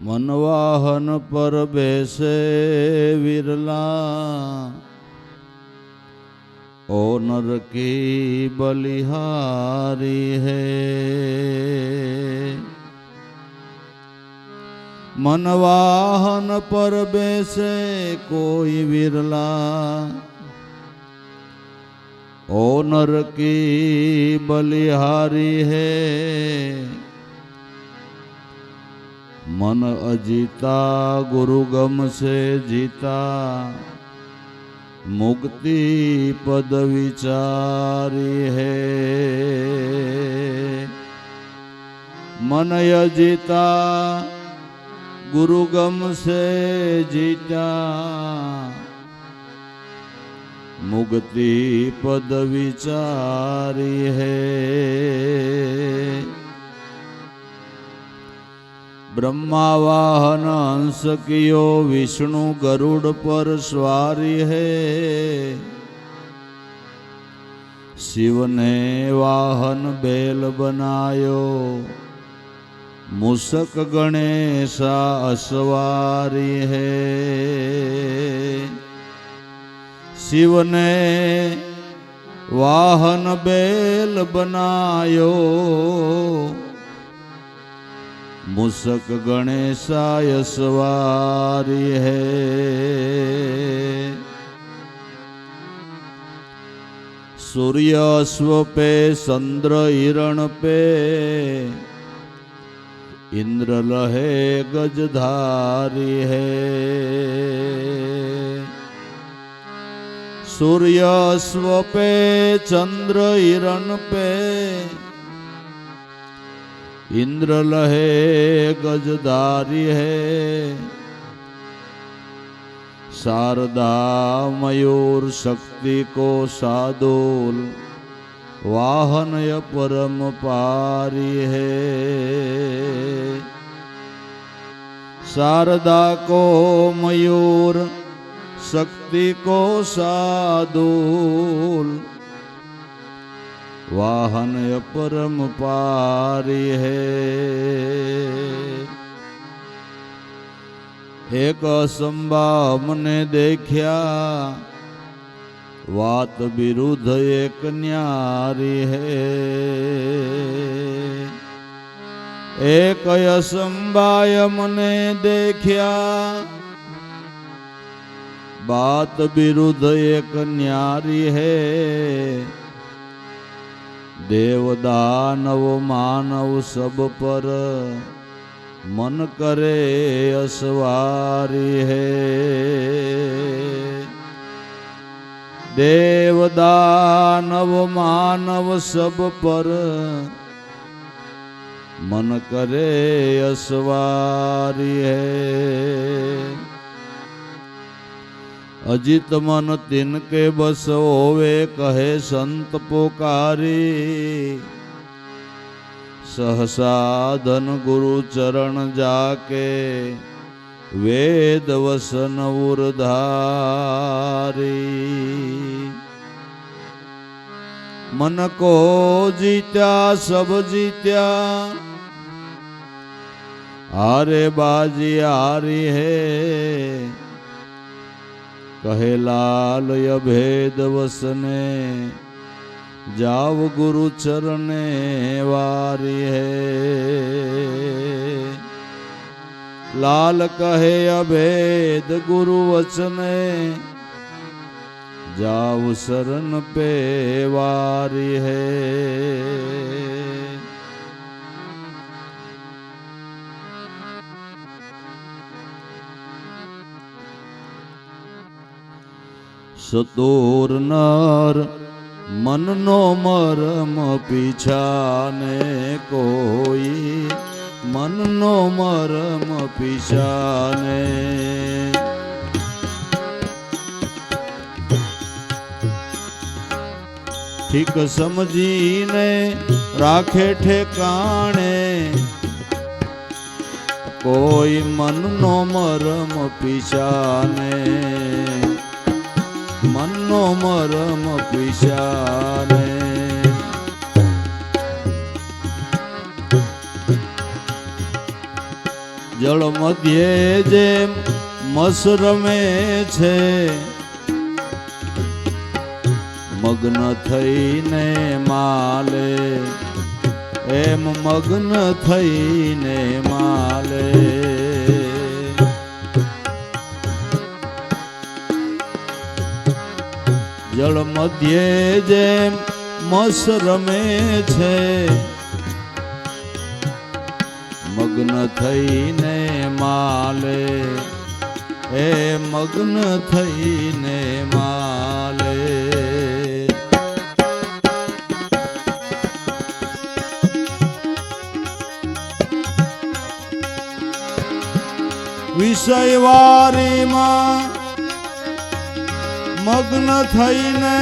मनवाहन पर बैसे विरला, ओ नर की बलिहारी है। मनवाहन पर बैसे कोई विरला, ओ नर की बलिहारी है। मन अजीता गुरुगम से जीता, मुक्ति पद विचारी है। मन अजीता गुरुगम से जीता, मुक्ति पद विचारी है। ब्रह्मा वाहन हंस कियो, विष्णु गरुड़ पर सवारी है। शिव ने वाहन बैल बनायो, मूषक गणेशा असवारी है। शिव ने वाहन बैल बनायो, मूषक गणेशाय सवारी है। सूर्य अश्व पे, चंद्र हिरण पे, इंद्र लहे गजधारी है। सूर्य अश्व पे, चंद्र हिरण पे, इंद्र लहे गजधारी है। शारदा मयूर शक्ति को सादोल, वाहन य परम पारी है। शारदा को मयूर शक्ति को सादोल, वाहन परम पारी है। एक असंबा हमने देखा, वात विरुद्ध एक न्यारी है। एक असंबा हमने देखा, बात विरुद्ध एक न्यारी है। देव दानव मानव सब पर, मन करे असवारी है। देव दानव मानव सब पर, मन करे असवारी है। अजित मन तिनके बस होवे, कहे संत पुकारी। सहसा धन गुरु चरण जाके, वेद वसन उरधारी। मन को जीत्या सब जीत्या, हारे बाजी हारी है। कहे लाल अभेद वसने, जाव गुरु चरणे वारी है। लाल कहे अभेद गुरु वचने, जाव शरण पे वारी है। सतोर नर मन नो मरम पीछाने कोई, मन नो मरम पीछाने। ठीक समझीने राखे ठेकाणे, कोई मन नो मरम पीछाने। मन नो मरम पीछाने। जल મધ્યે જેમ મસ રમે છે, મગ્ન થઈને માલે, એમ મગ્ન થઈને માલે. જળ મધ્યે જેમ મસ રમે છે, મગ્ન થઈને માલે, એ મગ્ન થઈને માલે. વિષયવારીમાં મગ્ન થઈને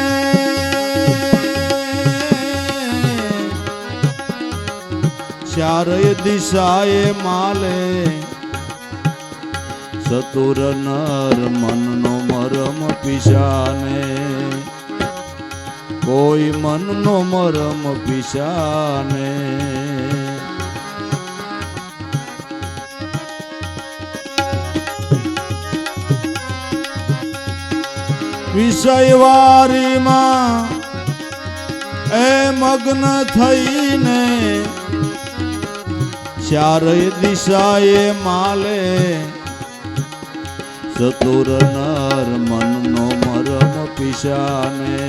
ચારેય દિશાએ માલે, ચતુર નર મનનો મરમ પીસાને, કોઈ મનનો મરમ પીસાને. વિષયવારીમાં એ મગ્ન થઈને ચારેય દિશાએ માલે, ચતુર નર મનનો મરમ પીસાને.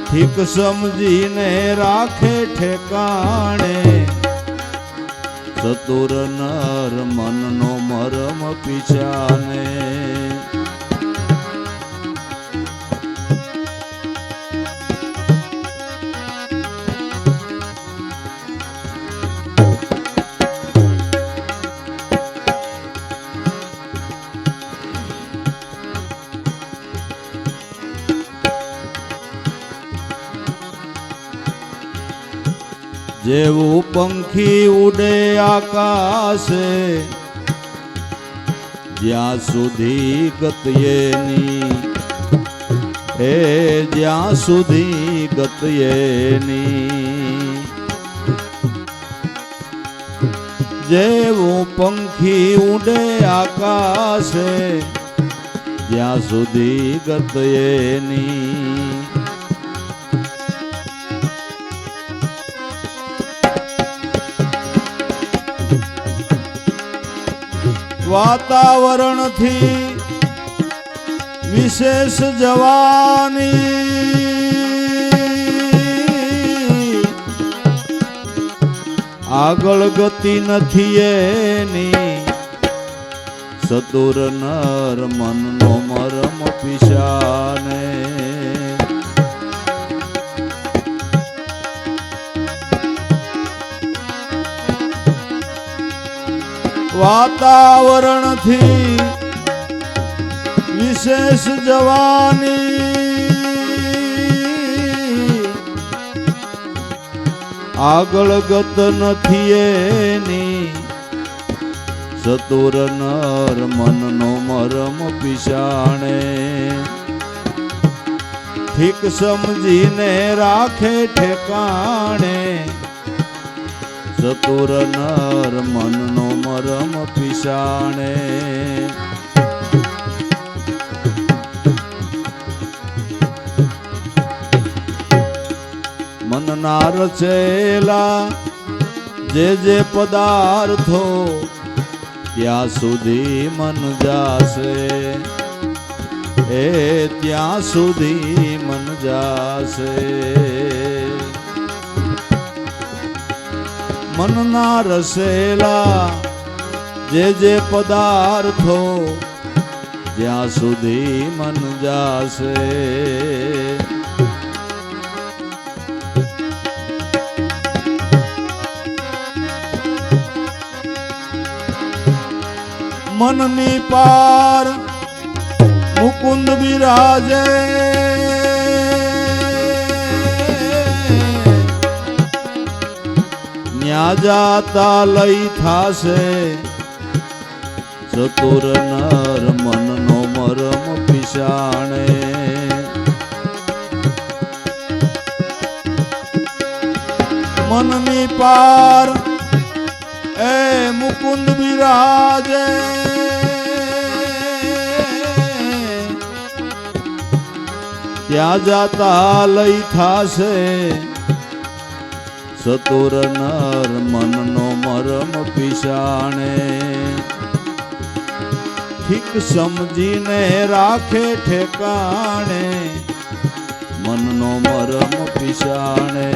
ઠીક સમજીને રાખે ઠેકાણે, ચતુર નર મનનો મરમ પીછાને. જેવું પંખી ઉડે આકાશે, જ્યાં સુધી ગત એની, એ જ્યાં સુધી ગત એની. જેવું પંખી ઉડે આકાશે, જ્યાં સુધી ગત એની. વાતાવરણથી વિશેષ જવાની, આગળ ગતિ નથી એની, ચતુર નર મનનો મરમ પીસાને. વાતાવરણથી વિશેષ જવાની, આગળ ગત નથી એની, ચતુર નર મનનો મરમ પીસાણે. ઠીક સમજીને રાખે ઠેકાણે, ચતુર નર મનનો મરમ પીસાણે. મનના રચેલા જે પદાર્થો, ત્યાં સુધી મન જાશે, એ ત્યાં સુધી મન જાશે. મનના રસેલા જે પદાર્થો, જ્યાં સુધી મન જાશે. મનની પાર મુકુંદ બિરાજે, ન્યા જાતા લઈ થાશે, ચતુર નર મનનો મરમ પીસાણે. મનની પાર બિરાજે ત્યાં જાતા લઈ થાશે સતુર નર મનનો મરમ પીસાણે ઠીક સમજીને રાખે ઠેકાણે મનનો મરમ પીસાણે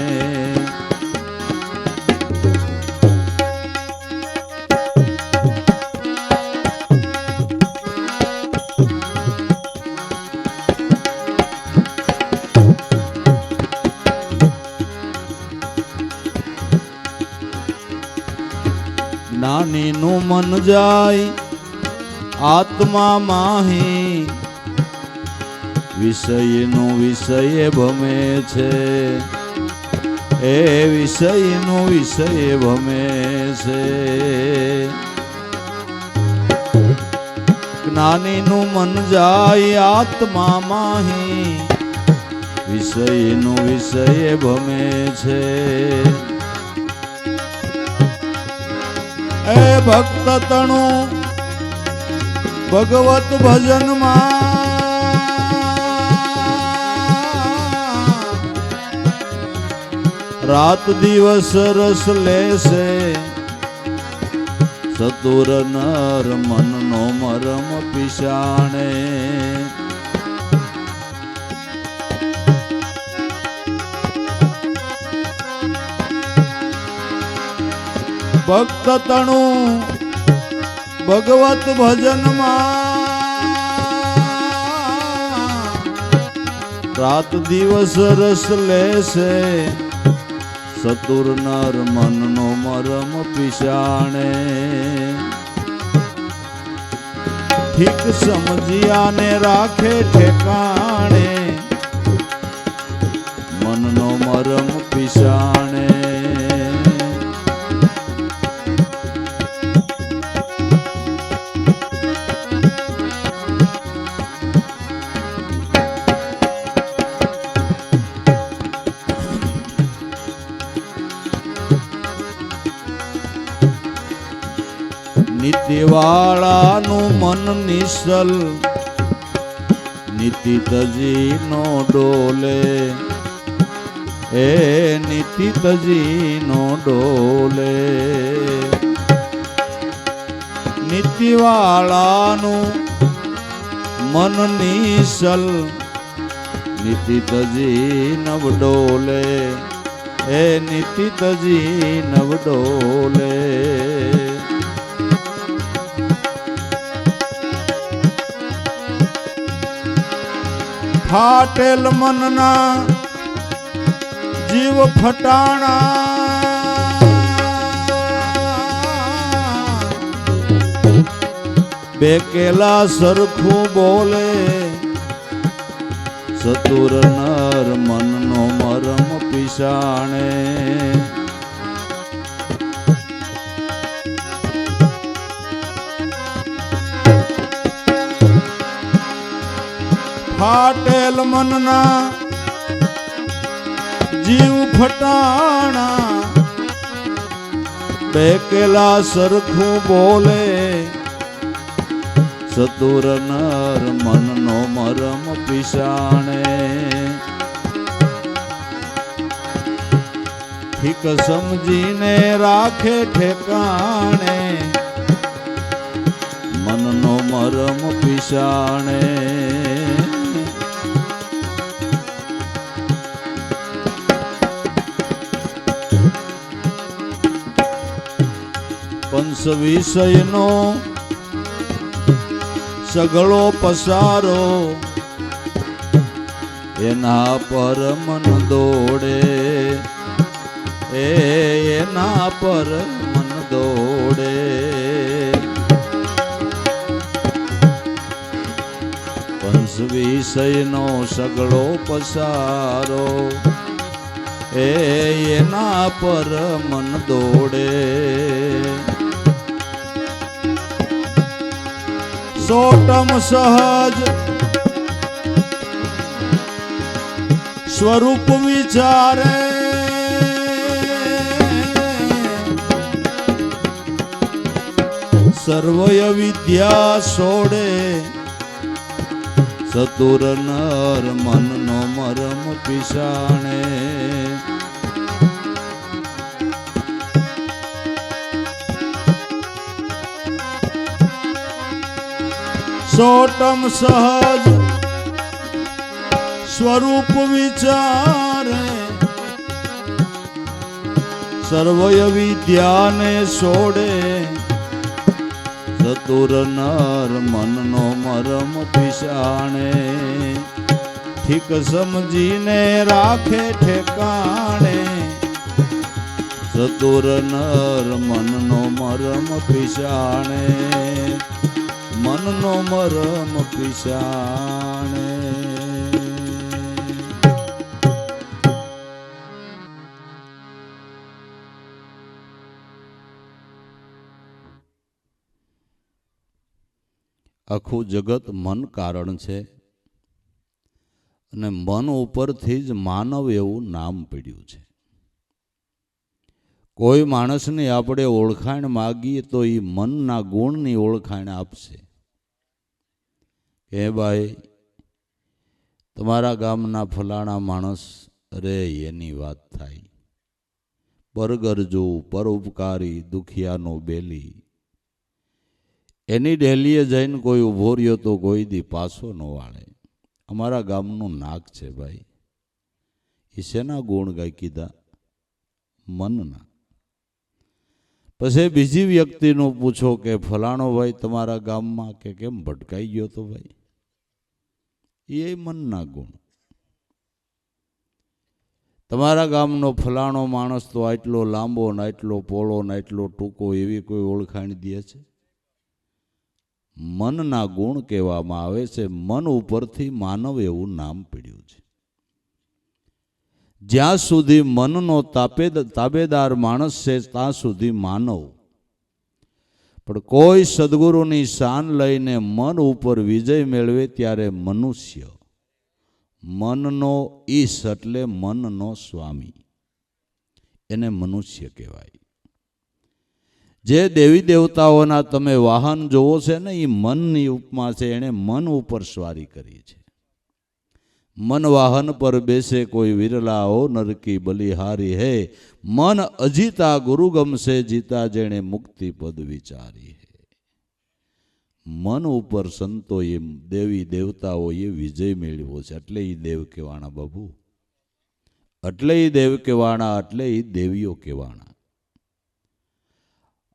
જ્ઞાનીનું મન જાય આત્મા માહી વિષયનું વિષય ભમે છે એ વિષયનું વિષય ભમે છે જ્ઞાનીનું મન જાય આત્મા માહી વિષયનું વિષય ભમે છે એ ભક્ત તણું ભગવત ભજનમાં રાત દિવસ રસ લેશે સતુર નર મનનો મરમ પીસાણે ભક્ત તણું ભગવત ભજનમાં રાત દિવસ રસ લેશે સતુર નર મનનો મરમ પીસાણે ઠીક સમજ્યાને રાખે ઠેકાણે મનનો મરમ પીસાણે નીતિવાળાનું મન નિશ્ચલ નીતિ તજી નો ડોલે એ નીતિ તજી નો ડોલે નીતિવાળાનું મન નિશ્ચલ નીતિ તજી નવ ડોલે એ નીતિ તજી નવ ડોલે ફાટેલ મનના જીવ ફટાણા બેકેલા સરખું બોલે સતુર નર મનનો મરમ પીસાણે ફાટેલ મનના જીવ ફટાણા બેકેલા સરખું બોલે સતુર નર મનનો મરમ પીસાણે ઠીક સમજીને રાખે ઠેકાણે મનનો મરમ પીસાણે પંચ વિષયનો સગળો પસારો એના પર મન દોડે એના પર મન દોડે પંચ વિષયનો સગળો પસારો એના પર મન દોડે સોટમ સહજ સ્વરૂપ વિચારે સર્વય વિદ્યા છોડે ચતુર નર મનનો મરમ પીસાણે. સોટમ સહજ સ્વરૂપ વિચારે સર્વય વિદ્યાને છોડે ચતુર નર મનનો મરમ પીસાણે. ઠીક સમજીને રાખે ઠેકાણે ચતુર નર મનનો મરમ પીસાણે. મનનો મરમ પીસાણે. આખું જગત મન કારણ છે અને મન ઉપરથી જ માનવ એવું નામ પડ્યું છે. કોઈ માણસની આપણે ઓળખાણ માગીએ તો એ મનના ગુણની ઓળખાણ આપશે કે ભાઈ તમારા ગામના ફલાણા માણસ રે એની વાત થાય. પરગરજુ પરોપકારી દુખિયાનો બેલી એની ડેલીએ જઈને કોઈ ઊભો રહ્યો તો કોઈ દી પાછો ન વાળે. અમારા ગામનું નાક છે ભાઈ. એ શેના ગુણ ગાય કીધા? મનના. પછી બીજી વ્યક્તિનું પૂછો કે ફલાણો ભાઈ તમારા ગામમાં કે કેમ ભટકાઈ ગયો તો ભાઈ? એ મનના ગુણ. તમારા ગામનો ફલાણો માણસ તો આટલો લાંબો ને આટલો પોળો ને આટલો ટૂંકો એવી કોઈ ઓળખાણ દે છે? મનના ગુણ કહેવામાં આવે છે. મન ઉપરથી માનવ એવું નામ પડ્યું છે. જ્યાં સુધી મનનો તાબેદાર માણસ છે ત્યાં સુધી માનવ. પણ કોઈ સદગુરુની શાન લઈને મન ઉપર વિજય મેળવે ત્યારે મનુષ્ય. મનનો ઈશ એટલે મનનો સ્વામી, એને મનુષ્ય કહેવાય. જે દેવી દેવતાઓના તમે વાહન જોવો છે ને એ મનની ઉપમા છે. એણે મન ઉપર સ્વારી કરી છે. મન વાહન પર બેસે કોઈ વિરલા હો નરકી બલિહારી હે. મન અજીતા ગુરુ ગમશે જીતા જેણે મુક્તિ પદ વિચારી હે. મન ઉપર સંતોએ દેવી દેવતાઓએ વિજય મેળવ્યો છે. એટલે એ દેવ કહેવાણા બાબુ. એટલે એ દેવ કહેવાણા, એટલે એ દેવીઓ કહેવાણા.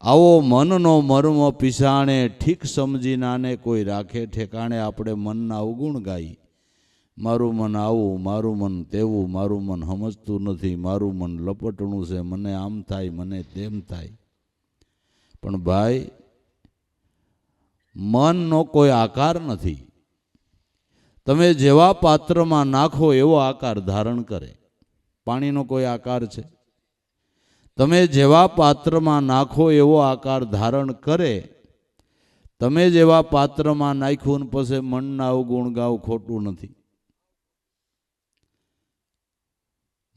આવો મનનો મર્મ પીસાણે ઠીક સમજી નાને કોઈ રાખે ઠેકાણે. આપણે મનના અવગુણ ગાઈ. મારું મન આવું, મારું મન તેવું, મારું મન સમજતું નથી, મારું મન લપટણું છે, મને આમ થાય, મને તેમ થાય. પણ ભાઈ મનનો કોઈ આકાર નથી. તમે જેવા પાત્રમાં નાખો એવો આકાર ધારણ કરે. પાણીનો કોઈ આકાર છે? તમે જેવા પાત્રમાં નાખો એવો આકાર ધારણ કરે. તમે જેવા પાત્રમાં નાખ્યું ને પછી મનના અવગુણ ગાવ, ખોટું નથી.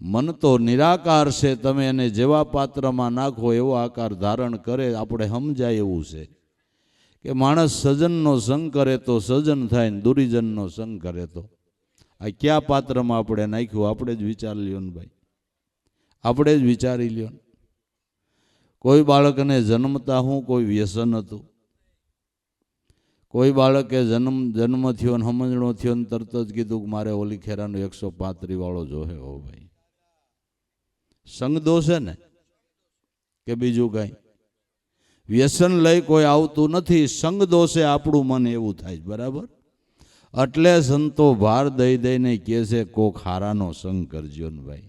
મન તો નિરાકાર છે. તમે એને જેવા પાત્રમાં નાખો એવો આકાર ધારણ કરે. આપણે સમજાય એવું છે કે માણસ સજનનો સંગ કરે તો સજન થાય ને દુરીજનનો સંગ કરે તો. આ કયા પાત્રમાં આપણે નાખ્યું? આપણે જ વિચારી લ્યો ને ભાઈ, આપણે જ વિચારી લ્યો. કોઈ બાળકને જન્મતા હું કોઈ વ્યસન હતું. કોઈ બાળકે જન્મ થયો ને સમજણો થયો ને તરત જ કીધું કે મારે ઓલી ખેરાનો 135 વાળો જોહે. હો ભાઈ, સંગ દોષ ને કે બીજું કાંઈ? વ્યસન લઈ કોઈ આવતું નથી. સંગ દોષે આપણું મન એવું થાય. બરાબર. એટલે સંતો ભાર દઈ દઈને કહે છે કોક હારાનો સંગ કરજો ને ભાઈ,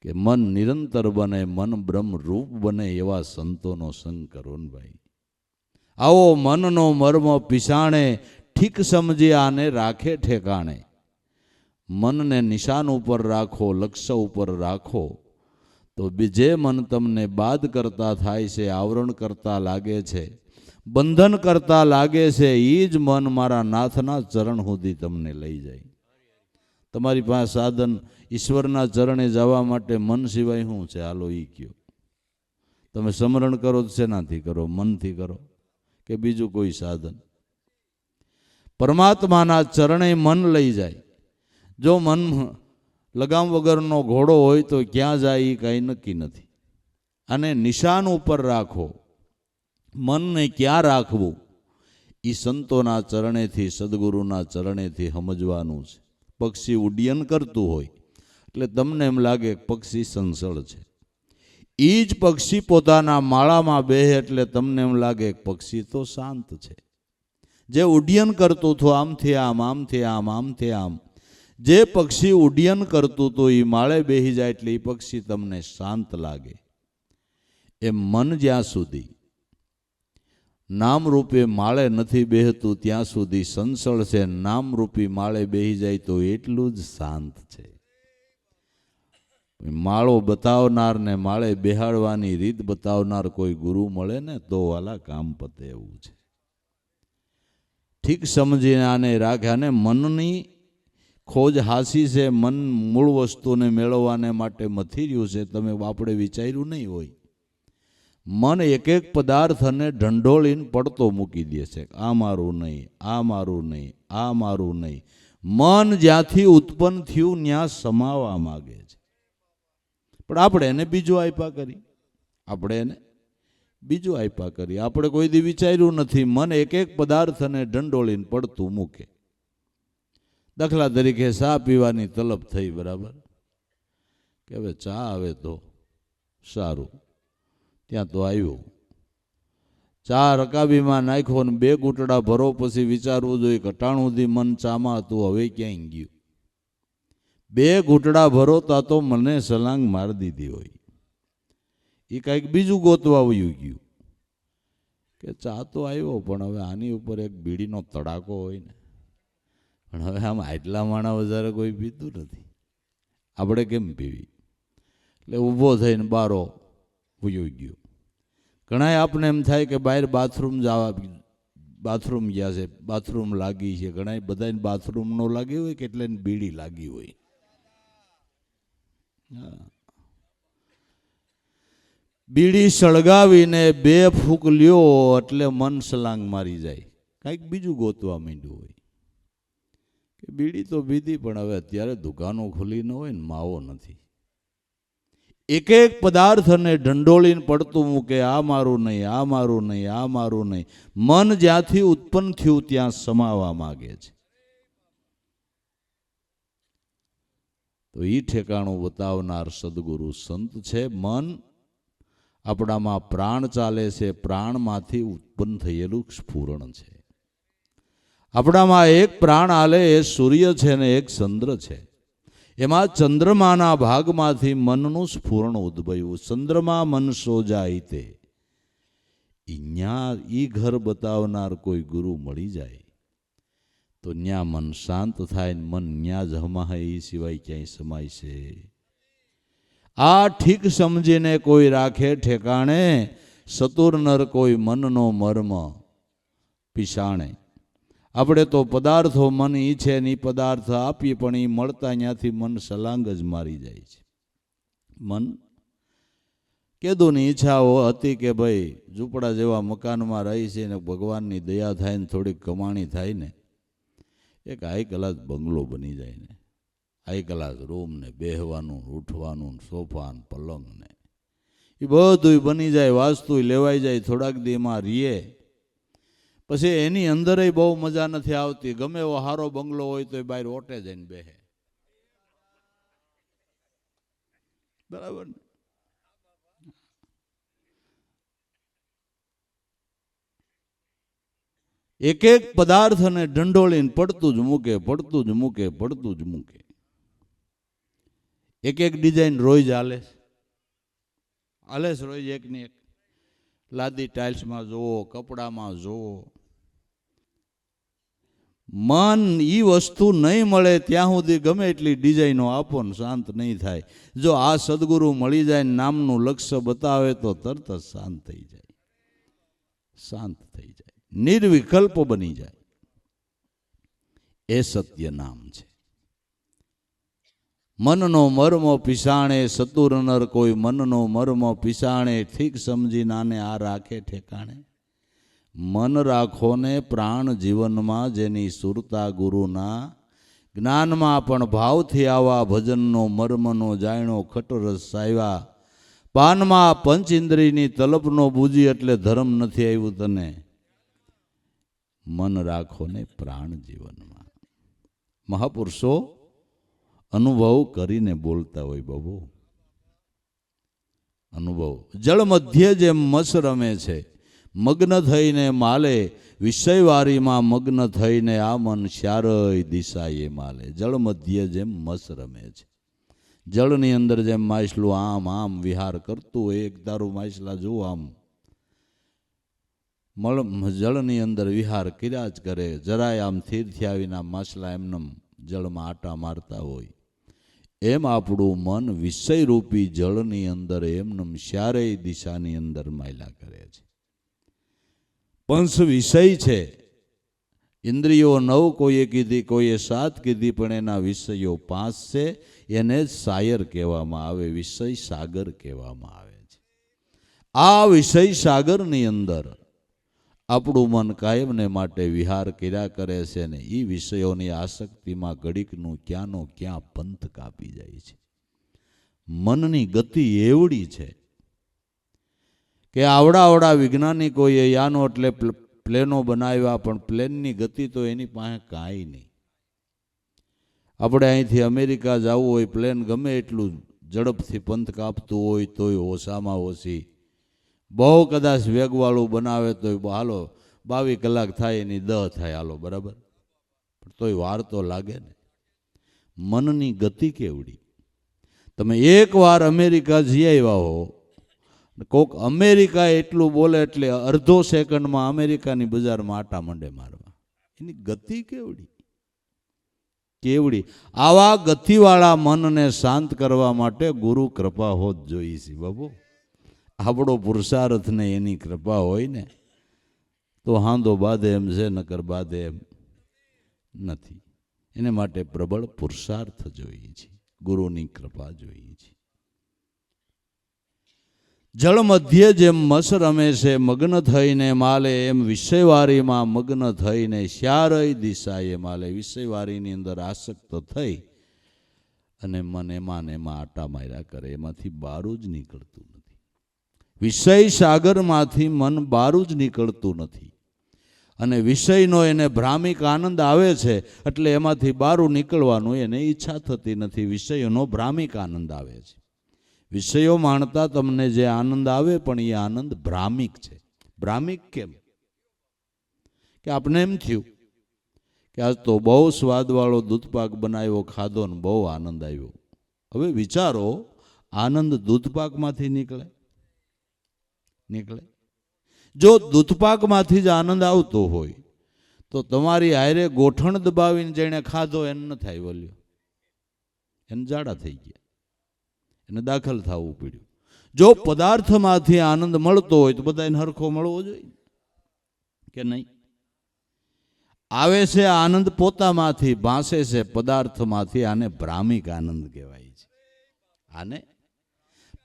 કે મન નિરંતર બને, મન બ્રહ્મ રૂપ બને એવા સંતોનો સંગ કરો ને ભાઈ. આવો મનનો મર્મ પીસાણે ઠીક સમજી આને રાખે ઠેકાણે. મનને નિશાન ઉપર રાખો, લક્ષ્ય ઉપર રાખો તો જે મન તમને બાદ કરતા થાય છે, આવરણ કરતા લાગે છે, બંધન કરતા લાગે છે, એ જ મન મારા નાથના ચરણ સુધી તમને લઈ જાય. તમારી પાસે સાધન ઈશ્વરના ચરણે જવા માટે મન સિવાય શું છે? હાલો ઈ કયો. તમે સ્મરણ કરો તો શેનાથી કરો? મનથી કરો કે બીજું કોઈ સાધન? પરમાત્માના ચરણે મન લઈ જાય. જો મન લગામ વગરનો ઘોડો હોય તો ક્યાં જાય એ કાંઈ નક્કી નથી. અને નિશાન ઉપર રાખો. મનને ક્યાં રાખવું એ સંતોના ચરણેથી, સદગુરુના ચરણેથી સમજવાનું છે. પક્ષી ઉડ્ડયન કરતું હોય એટલે તમને એમ લાગે પક્ષી સંસળ છે. એ જ પક્ષી પોતાના માળામાં બેહે એટલે તમને એમ લાગે પક્ષી તો શાંત છે. જે ઉડ્ડયન કરતું હતું આમથી આમ, આમથી આમ, આમથી આમ, જે પક્ષી ઉડ્ડયન કરતું હતું એ માળે બેસી જાય એટલે એ પક્ષી તમને શાંત લાગે. એ મન જ્યાં સુધી નામરૂપે માળે નથી બેહતું ત્યાં સુધી સંસળ છે. નામરૂપી માળે બેસી જાય તો એટલું જ શાંત છે. માળો બતાવનાર ને માળે બેહાડવાની રીત બતાવનાર કોઈ ગુરુ મળે ને તો વાલા કામ પતે એવું છે. ઠીક સમજીને આને રાખે. અને મનની ખોજ હાસી છે. મન મૂળ વસ્તુને મેળવવાને માટે મથી રહ્યું છે. તમે આપણે વિચાર્યું નહીં હોય. મન એક એક પદાર્થને ઢંઢોળીને પડતો મૂકી દે છે. આ મારું નહીં, આ મારું નહીં, આ મારું નહીં. મન જ્યાંથી ઉત્પન્ન થયું ત્યાં સમાવા માગે છે. પણ આપણે એને બીજું આપ્યા કરી. આપણે કોઈ દી વિચાર્યું નથી. મન એક એક પદાર્થને ઢંઢોળીને પડતું મૂકે. દાખલા તરીકે ચા પીવાની તલબ થઈ, બરાબર, કે હવે ચા આવે તો સારું. ત્યાં તો આવ્યું, ચા રકાબીમાં નાખ્યો ને 2 ઘૂંટડા ભરો પછી વિચારવું જોઈએ કે 98 મન ચામાં હતું, હવે ક્યાંય ગયું. 2 ઘૂંટડા ભરો તો મને સલાંગ મારી દીધી હોય. એ કાંઈક બીજું ગોતવા વયું ગયું કે ચા તો આવ્યો પણ હવે આની ઉપર એક બીડીનો તડાકો હોય ને. પણ હવે આમ આટલા માણા વધારે કોઈ પીતું નથી, આપણે કેમ પીવી? એટલે ઊભો થઈને બારો વયો ગયો. ઘણા આપને એમ થાય કે બહાર બાથરૂમ ગયા છે, બાથરૂમ લાગી છે. ઘણા બધાને બાથરૂમ ન લાગી હોય, કેટલાને બીડી લાગી હોય. બીડી સળગાવીને 2 ફૂંક લ્યો એટલે મન સલાંગ મારી જાય. કાંઈક બીજું ગોતવા માંડ્યું હોય કે બીડી તો પીધી પણ હવે અત્યારે દુકાનો ખુલી ન હોય ને માવો નથી. એક એક પદાર્થને ઢંઢોળીને પડતું મૂકે. આ મારું નહીં, આ મારું નહીં, આ મારું નહીં. મન જ્યાંથી ઉત્પન્ન થયું ત્યાં સમાવા માગે છે. તો એ ઠેકાણું બતાવનાર સદગુરુ સંત છે. મન આપણામાં પ્રાણ ચાલે છે. પ્રાણમાંથી ઉત્પન્ન થયેલું સ્ફુરણ છે. આપણામાં એક પ્રાણ હાલે એ સૂર્ય છે ને એક ચંદ્ર છે. એમાં ચંદ્રમાના ભાગમાંથી મનનું સ્ફુરણ ઉદ્ભવ્યું. ચંદ્રમા મન સો જાય તે ઈ ઘર બતાવનાર કોઈ ગુરુ મળી જાય તો ન્યા મન શાંત થાય. મન ન્યા જ હમાય, એ સિવાય ક્યાંય સમાય છે. આ ઠીક સમજીને કોઈ રાખે ઠેકાણે, સતુર નર કોઈ મનનો મર્મ પીસાણે. આપણે તો પદાર્થો મન ઈચ્છે ને એ પદાર્થ આપીએ પણ એ મળતા ત્યાંથી મન સલાંગ જ મારી જાય છે. મન કેદુની ઈચ્છાઓ હતી કે ભાઈ ઝૂંપડા જેવા મકાનમાં રહી છે ને ભગવાનની દયા થાય ને થોડીક કમાણી થાય ને એક હાઈ ક્લાસ બંગલો બની જાય ને, હાઈ ક્લાસ રૂમ ને બેહવાનું, ઉઠવાનું, સોફા ને પલંગ ને એ બધું બની જાય, વાસ્તુ લેવાઈ જાય. થોડાક દીમાં રીએ પછી એની અંદર બહુ મજા નથી આવતી. ગમે એવો સારો બંગલો હોય તો બહાર ઓટે જઈને બેહે, બરાબર ને? એક એક પદાર્થને ઢંઢોળીને પડતું જ મૂકે, પડતું જ મૂકે, પડતું જ મૂકે. એક એક ડિઝાઇન રોજ હાલે રોજ એકની એક. લાદી ટાઇલ્સમાં જોવો, કપડામાં જોવો. મન ઈ વસ્તુ નહીં મળે ત્યાં સુધી ગમે એટલી ડિઝાઇનો આપો ને શાંત નહીં થાય. જો આ સદગુરુ મળી જાય, નામનું લક્ષ્ય બતાવે તો તરત જ શાંત થઈ જાય, શાંત થઈ જાય, નિર્વિકલ્પ બની જાય. એ સત્ય નામ છે. મનનો મર્મ પીસાણે સતુર નર કોઈ મનનો મર્મ પીસાણે ઠીક સમજી નાને આ રાખે ઠેકાણે. મન રાખો ને પ્રાણ જીવનમાં જેની સુરતા ગુરુના જ્ઞાનમાં પણ ભાવથી આવા ભજનનો મર્મનો જાણ્યો ખટરસ સાવ્યા. પાનમાં પંચ ઇન્દ્રિયની તલપનો બુજી એટલે ધર્મ નથી આવ્યું તને. મન રાખો ને પ્રાણ જીવનમાં. મહાપુરુષો અનુભવ કરીને બોલતા હોય બાબુ. અનુભવ. જળ મધ્ય જેમ મસ રમે છે મગ્ન થઈને માલે, વિષયવારીમાં મગ્ન થઈને આ મન શ્યારય દિશાએ માલે. જળ મધ્ય જેમ મસ રમે છે. જળની અંદર જેમ માછલું આમ આમ વિહાર કરતું હોય, એક દારૂ માછલા જુઓ આમ જળની અંદર વિહાર કર્યા જ કરે, જરાય આમ સ્થિર થયા વિના માછલા એમને જળમાં આટા મારતા હોય, એમ આપણું મન વિષયરૂપી જળની અંદર એમને શ્યારેય દિશાની અંદર માયલા કરે છે. પંચ વિષય છે. ઇન્દ્રિયો 9 કોઈએ કીધી, કોઈએ 7 કીધી, પણ એના વિષયો 5 છે. એને જ સાયર કહેવામાં આવે, વિષય સાગર કહેવામાં આવે છે. આ વિષય સાગરની અંદર આપણું મન કાયમને માટે વિહાર કર્યા કરે છે ને એ વિષયોની આસક્તિમાં ઘડીકનું ક્યાંનો ક્યાં પંથ કાપી જાય છે. મનની ગતિ એવડી છે કે આવડા વૈજ્ઞાનિકોએ યાનો એટલે પ્લેનો બનાવ્યા, પણ પ્લેનની ગતિ તો એની પાસે કાંઈ નહીં. આપણે અહીંથી અમેરિકા જવું હોય, પ્લેન ગમે એટલું ઝડપથી પંથ કાપતું હોય તોય ઓછામાં ઓછી, બહુ કદાચ વેગવાળું બનાવે તોય હાલો 22 કલાક થાય એની 10 થાય, હાલો બરાબર, પણ તોય વાર તો લાગે ને. મનની ગતિ કેવડી. તમે એકવાર અમેરિકા જઈ આવ્યા હો, કોક અમેરિકા એટલું બોલે એટલે અડધો સેકન્ડમાં અમેરિકાની બજારમાં આટા મંડે મારવા. એની ગતિ કેવડી કેવડી. આવા ગતિવાળા મનને શાંત કરવા માટે ગુરુ કૃપા હોત જોઈએ છે બાબુ. આપણો પુરુષાર્થ ને એની કૃપા હોય ને તો હાંધો બાંધે એમ છે, નકર બાંધે એમ નથી. એને માટે પ્રબળ પુરુષાર્થ જોઈએ છે, ગુરુની કૃપા જોઈએ છે. જળ મધ્ય જેમ મસ રમે છે મગ્ન થઈને માલે, એમ વિષયવારીમાં મગ્ન થઈને શ્યારય દિશાએ માલે. વિષયવારીની અંદર આસક્ત થઈ અને મન એમાં ને એમાં આટા માર્યા કરે, એમાંથી બારું જ નીકળતું નથી. વિષય સાગરમાંથી મન બારું જ નીકળતું નથી. અને વિષયનો એને ભ્રામિક આનંદ આવે છે એટલે એમાંથી બારું નીકળવાનું એને ઈચ્છા થતી નથી. વિષયોનો ભ્રામિક આનંદ આવે છે. વિષયો માણતા તમને જે આનંદ આવે પણ એ આનંદ ભ્રામિક છે. ભ્રામિક કેમ કે આપણે એમ થયું કે આજ તો બહુ સ્વાદવાળો દૂધપાક બનાવ્યો, ખાધો ને બહુ આનંદ આવ્યો. હવે વિચારો, આનંદ દૂધપાકમાંથી નીકળે? જો દૂધપાકમાંથી જ આનંદ આવતો હોય તો તમારી હારે ગોઠણ દબાવીને જેણે ખાધો એને ન થાય વલ્યો, એને જાડા થઈ ગયા, એને દાખલ થવું પડ્યું. જો પદાર્થમાંથી આનંદ મળતો હોય તો બધાને હરખો મળવો જોઈએ કે નહીં? આવે છે આનંદ પોતામાંથી, ભાસે છે પદાર્થમાંથી. આને ભ્રામિક આનંદ કહેવાય છે. આને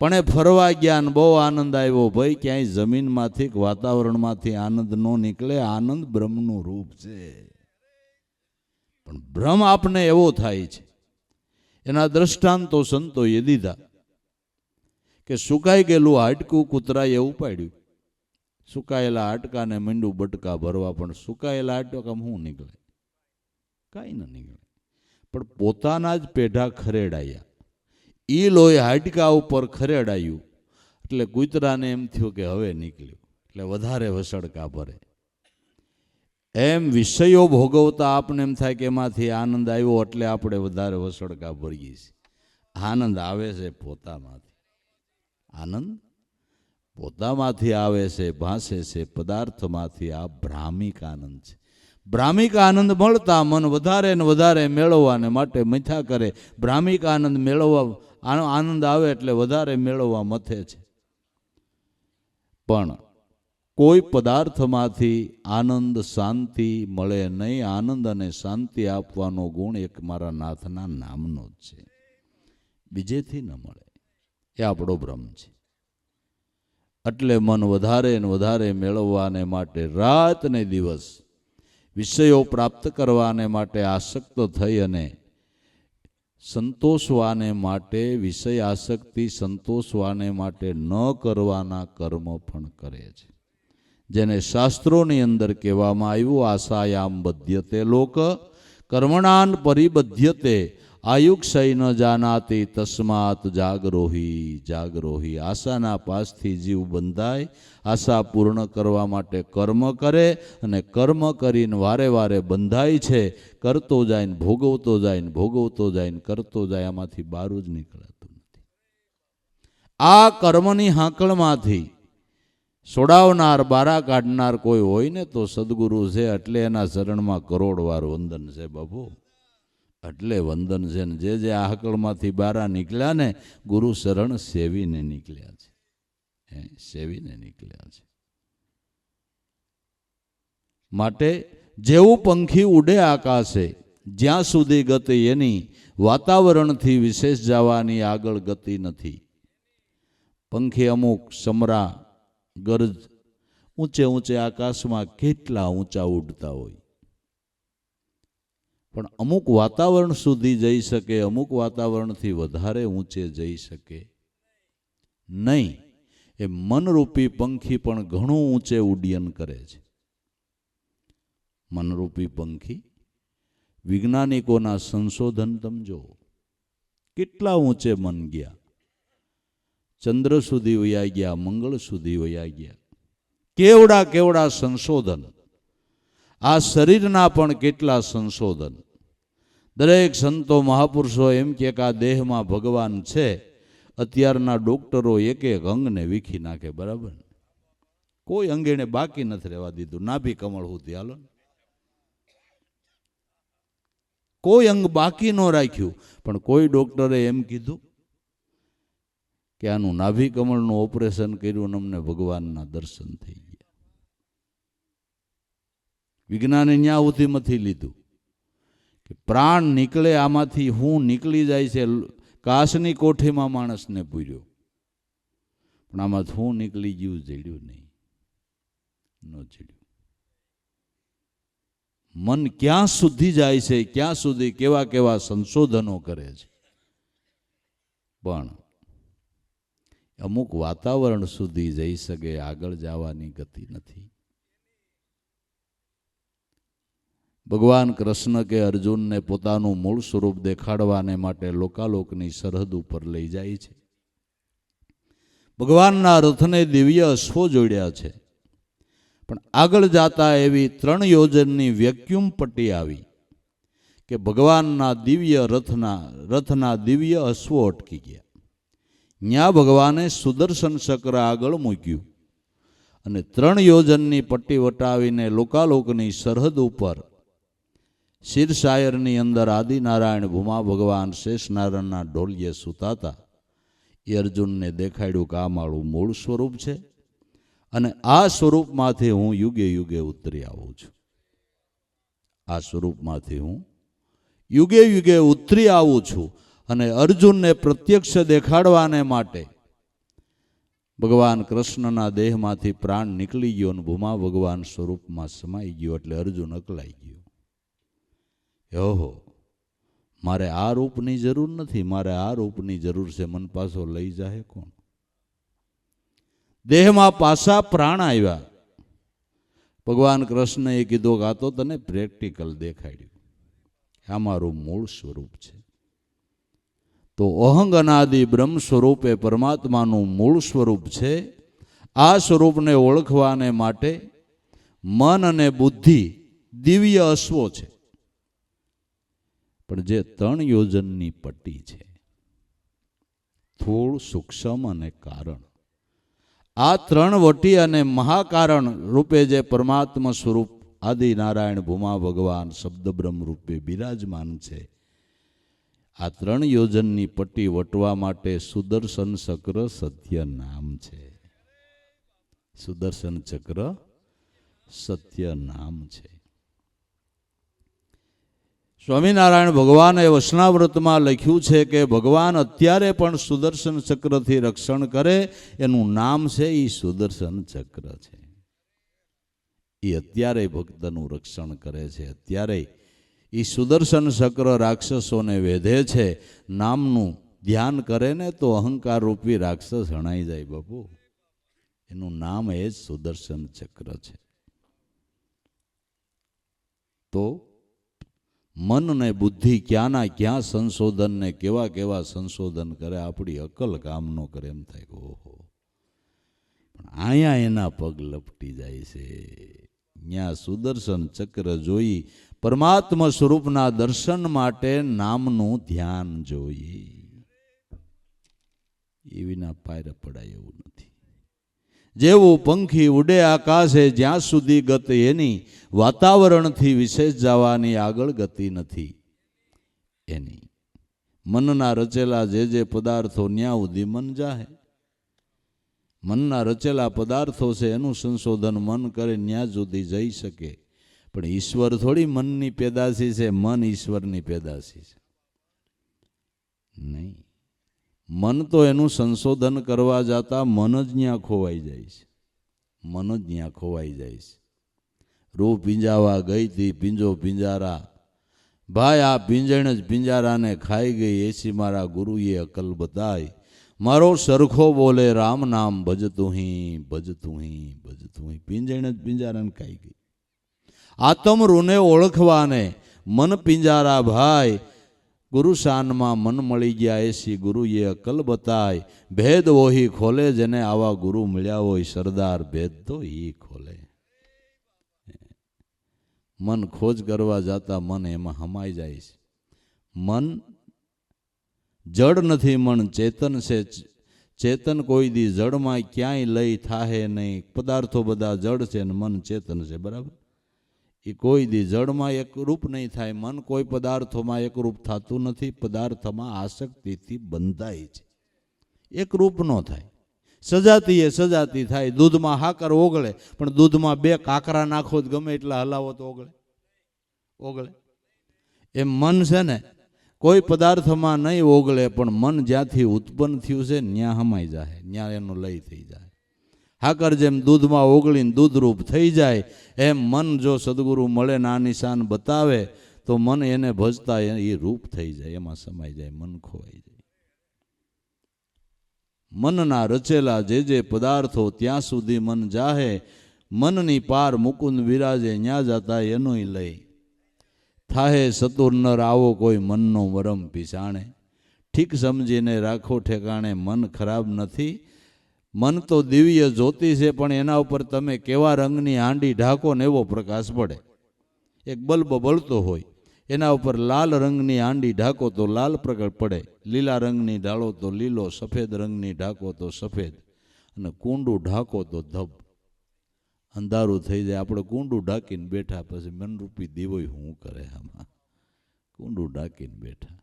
પણ એ ફરવા ગયા બહુ આનંદ આવ્યો. ભાઈ ક્યાંય જમીનમાંથી વાતાવરણમાંથી આનંદ ન નીકળે. આનંદ બ્રહ્મનું રૂપ છે. પણ ભ્રમ આપને એવો થાય છે. એના દ્રષ્ટાંતો સંતોએ દીધા કે સુકાઈ ગયેલું હાડકું કૂતરાએ ઉપાડ્યું, સુકાયેલા હાડકાને મીંડું બટકા ભરવા, પણ સુકાયેલા હાડકામાં શું નીકળે? કાંઈ ન નીકળે. પણ પોતાના જ પેઢા ખરેડાયા. એ લોહી હાડકા ઉપર ખરેડાયું એટલે કૂતરાને એમ થયું કે હવે નીકળ્યું, એટલે વધારે વસડકા ભરે. એમ વિષયો ભોગવતા આપણને એમ થાય કે એમાંથી આનંદ આવ્યો એટલે આપણે વધારે વસડકા ભરીએ છીએ. આનંદ આવે છે પોતામાંથી. આનંદ પોતામાંથી આવે છે, ભાસે છે પદાર્થમાંથી. આ ભ્રામિક આનંદ છે. ભ્રામિક આનંદ મળતા મન વધારે ને વધારે મેળવવાને માટે મથ્યા કરે. ભ્રામિક આનંદ મેળવવા, આનંદ આવે એટલે વધારે મેળવવા મથે છે. પણ કોઈ પદાર્થમાંથી આનંદ શાંતિ મળે નહીં. આનંદ અને શાંતિ આપવાનો ગુણ એક મારા નાથના નામનો જ છે. બીજેથી ન મળે. એ આપણો ભ્રમ છે. એટલે મન વધારે ને વધારે મેળવવાને માટે રાત ને દિવસ વિષયો પ્રાપ્ત કરવાને માટે આસક્ત થઈ અને સંતોષવાને માટે વિષય આસક્તિ સંતોષવાને માટે ન કરવાના કર્મ પણ કરે છે. જેને શાસ્ત્રોની અંદર કહેવામાં આવ્યું, આશાયામ બધ્યતે લોક કર્મણાન પરિબધ્યતે આયુક્ષય ન જાનાતી તસ્માત જાગરોહી જાગરોહી. આશાના પાસથી જીવ બંધાય, આશા પૂર્ણ કરવા માટે કર્મ કરે અને કર્મ કરીને વારે વારે બંધાય છે. કરતો જાય ને ભોગવતો જાય ને ભોગવતો જાય ને કરતો જાય, આમાંથી બહાર જ નીકળાતું નથી. આ કર્મની હાંકળમાંથી છોડાવનાર બારા કાઢનાર કોઈ હોય ને તો સદગુરુ છે. એટલે એના શરણમાં કરોડવાર વંદન છે બાબુ, એટલે વંદન છે. ને જે આ હાકળમાંથી બારા નીકળ્યા ને ગુરુ શરણ સેવીને નીકળ્યા છે, સેવીને નીકળ્યા છે. માટે જેવું પંખી ઉડે આકાશે, જ્યાં સુધી ગતિ એની વાતાવરણથી વિશેષ જવાની આગળ ગતિ નથી. પંખી અમુક સમરા ગરજ ઊંચે ઊંચે આકાશમાં કેટલા ઊંચા ઉડતા હોય, પણ અમુક વાતાવરણ સુધી જઈ શકે, અમુક વાતાવરણથી વધારે ઊંચે જઈ શકે નહીં. એ મનરૂપી પંખી પણ ઘણું ઊંચે ઉડ્ડયન કરે છે. મનરૂપી પંખી વૈજ્ઞાનિકોના સંશોધન તમે જુઓ, કેટલા ઊંચે મન ગયા. ચંદ્ર સુધી વયા ગયા, મંગળ સુધી વયા ગયા. કેવડા કેવડા સંશોધન. આ શરીરના પણ કેટલા સંશોધન. દરેક સંતો મહાપુરુષો એમ કે આ દેહમાં ભગવાન છે. અત્યારના ડોક્ટરો એક એક અંગને વીખી નાખે, બરાબર. કોઈ અંગેને બાકી નથી રહેવા દીધું. નાભી કમળ સુધી હાલો, કોઈ અંગ બાકી ન રાખ્યું. પણ કોઈ ડોક્ટરે એમ કીધું કે આનું નાભી કમળનું ઓપરેશન કર્યું અને અમને ભગવાનના દર્શન થઈ ગયા. વિજ્ઞાને ન્યા સુધીમાંથી લીધું કે પ્રાણ નીકળે આમાંથી હું નીકળી જાય છે. કાચની કોઠીમાં માણસને પૂર્યો, પણ આમાં હું નીકળી ગયું જડ્યું નહીં, ન જડ્યું. મન ક્યાં સુધી જાય છે, ક્યાં સુધી કેવા કેવા સંશોધનો કરે છે, પણ અમુક વાતાવરણ સુધી જઈ શકે, આગળ જવાની ગતિ નથી. ભગવાન કૃષ્ણ કે અર્જુનને પોતાનું મૂળ સ્વરૂપ દેખાડવાને માટે લોકાલોકની સરહદ ઉપર લઈ જાય છે. ભગવાનના રથને દિવ્ય અશ્વો જોડ્યા છે, પણ આગળ જાતા એવી 3 યોજનની વેક્યુમ પટ્ટી આવી કે ભગવાનના દિવ્ય રથના દિવ્ય અશ્વો અટકી ગયા. ત્યાં ભગવાને સુદર્શન ચક્ર આગળ મૂક્યું અને 3 યોજનની પટ્ટી વટાવીને લોકાલોકની સરહદ ઉપર શિરશાયરની અંદર આદિનારાયણ ભૂમા ભગવાન શેષનારાયણના ઢોલિયે સૂતાતા. એ અર્જુનને દેખાડ્યું કે આ મારું મૂળ સ્વરૂપ છે અને આ સ્વરૂપમાંથી હું યુગે યુગે ઉતરી આવું છું. આ સ્વરૂપમાંથી હું યુગે યુગે ઉતરી આવું છું. અને અર્જુનને પ્રત્યક્ષ દેખાડવાને માટે ભગવાન કૃષ્ણના દેહમાંથી પ્રાણ નીકળી ગયો અને ભૂમા ભગવાન સ્વરૂપમાં સમાઈ ગયો. એટલે અર્જુન અકલાઈ ગયો. ઓહો, મારે આ રૂપની જરૂર નથી, મારે આ રૂપની જરૂર છે. મન પાછો લઈ જાય કોણ? દેહમાં પાછા પ્રાણ આવ્યા. ભગવાન કૃષ્ણએ કીધું કે આ તો તને પ્રેક્ટિકલ દેખાડ્યું, આ મારું મૂળ સ્વરૂપ છે. તો અહંગ અનાદિ બ્રહ્મ સ્વરૂપ એ પરમાત્માનું મૂળ સ્વરૂપ છે. આ સ્વરૂપને ઓળખવાને માટે મન અને બુદ્ધિ દિવ્ય અશ્વો છે. પણ જે 3 યોજનની પટ્ટી છે, સ્થૂળ, સૂક્ષ્મ અને કારણ, આ 3 વટી અને મહાકારણ રૂપે જે પરમાત્મા સ્વરૂપ આદિનારાયણ ભૂમા ભગવાન શબ્દ બ્રહ્મ રૂપે બિરાજમાન છે, આ 3 યોજનની પટ્ટી વટવા માટે સુદર્શન ચક્ર સત્ય નામ છે. સુદર્શન ચક્ર સત્ય નામ છે. સ્વામિનારાયણ ભગવાને વસનાવ્રતમાં લખ્યું છે કે ભગવાન અત્યારે પણ સુદર્શન ચક્રથી રક્ષણ કરે, એનું નામ છે એ સુદર્શન ચક્ર છે. એ અત્યારે ભક્તનું રક્ષણ કરે છે. અત્યારે એ સુદર્શન ચક્ર રાક્ષસોને વેધે છે. નામનું ધ્યાન કરે ને તો અહંકાર રૂપી રાક્ષસ હણાઈ જાય બાપુ. એનું નામ એ જ સુદર્શન ચક્ર છે. તો મન ને બુદ્ધિ ક્યાંના ક્યાં સંશોધન ને કેવા કેવા સંશોધન કરે, આપણી અકલ કામ ન કરે. એમ થાય કે ઓહો, પણ અહીંયા એના પગ લપટી જાય છે. ત્યાં સુદર્શન ચક્ર જોઈ પરમાત્મા સ્વરૂપના દર્શન માટે નામનું ધ્યાન જોઈ. એ વિના પાયરે પડાય એવું નથી. જેવું પંખી ઉડે આકાશે, જ્યાં સુધી ગત એની, વાતાવરણથી વિશેષ જવાની આગળ ગતિ નથી એની. મનના રચેલા જે પદાર્થો ન્યા સુધી મન જાહે. મનના રચેલા પદાર્થો છે એનું સંશોધન મન કરે ન્યા સુધી જઈ શકે. પણ ઈશ્વર થોડી મનની પેદાશી છે, મન ઈશ્વરની પેદાશી છે નહીં. મન તો એનું સંશોધન કરવા જતા મન જ ત્યાં ખોવાઈ જાય છે. મન જ ત્યાં ખોવાઈ જાય છે. રૂ પીંજાવા ગઈ તી પીંજો પિંજારા, ભાઈ આ પીંજણ જ પિંજારાને ખાઈ ગઈ, એસી મારા ગુરુએ અકલ બતાઈ. મારો સરખો બોલે રામ નામ ભજતું હી ભજતું હી ભજતું હી. પીંજણ જ પિંજારાને ખાઈ ગઈ. આતમ રૂને ઓળખવાને મન પિંજારા ભાઈ, ગુરુ શાનમાં મન મળી ગયા એસી ગુરુએ અકલ બતાય. ભેદ વોહી ખોલે જેને આવા ગુરુ મળ્યા હોય, સરદાર ભેદ તો ઈ ખોલે. મન ખોજ કરવા જતા મન એમાં હમાઈ જાય છે. મન જડ નથી, મન ચેતન છે. ચેતન કોઈ દી જડમાં ક્યાંય લઈ થાહે નહીં. પદાર્થો બધા જડ છે ને મન ચેતન છે, બરાબર. એ કોઈ દી જડમાં એકરૂપ નહીં થાય. મન કોઈ પદાર્થોમાં એકરૂપ થતું નથી. પદાર્થમાં આસક્તિથી બંધાય છે, એકરૂપ ન થાય. સજાતીએ સજાતી થાય. દૂધમાં હાકર ઓગળે, પણ દૂધમાં બે કાકરા નાખો જ ગમે એટલા હલાવો તો ઓગળે ઓગળે. એમ મન છે ને, કોઈ પદાર્થમાં નહીં ઓગળે, પણ મન જ્યાંથી ઉત્પન્ન થયું છે ત્યાં હમાઈ જાય, ત્યાં એનું લય થઈ જાય. હાકર જેમ દૂધમાં ઓગળીને દૂધરૂપ થઈ જાય, એમ મન જો સદગુરુ મળે ના નિશાન બતાવે તો મન એને ભજતા એ રૂપ થઈ જાય, એમાં સમાઈ જાય, મન ખોવાઈ જાય. મનના રચેલા જે પદાર્થો ત્યાં સુધી મન જાહે. મનની પાર મુકુંદ વિરાજે, ન્યા જાતા એનોય લઈ. થાહે સતુર નર આવો કોઈ મનનો મરમ પીસાણે. ઠીક સમજીને રાખો ઠેકાણે, મન ખરાબ નથી. મન તો દિવ્ય જ્યોતિ છે, પણ એના ઉપર તમે કેવા રંગની હાંડી ઢાંકો ને એવો પ્રકાશ પડે. એક બલ્બ બળતો હોય, એના ઉપર લાલ રંગની હાંડી ઢાંકો તો લાલ પ્રકાશ પડે, લીલા રંગની ઢાળો તો લીલો, સફેદ રંગની ઢાંકો તો સફેદ, અને કુંડું ઢાંકો તો ધબ, અંધારું થઈ જાય. આપણે કુંડું ઢાંકીને બેઠા, પછી મનરૂપી દીવોય શું કરે આમાં? કુંડું ઢાંકીને બેઠા.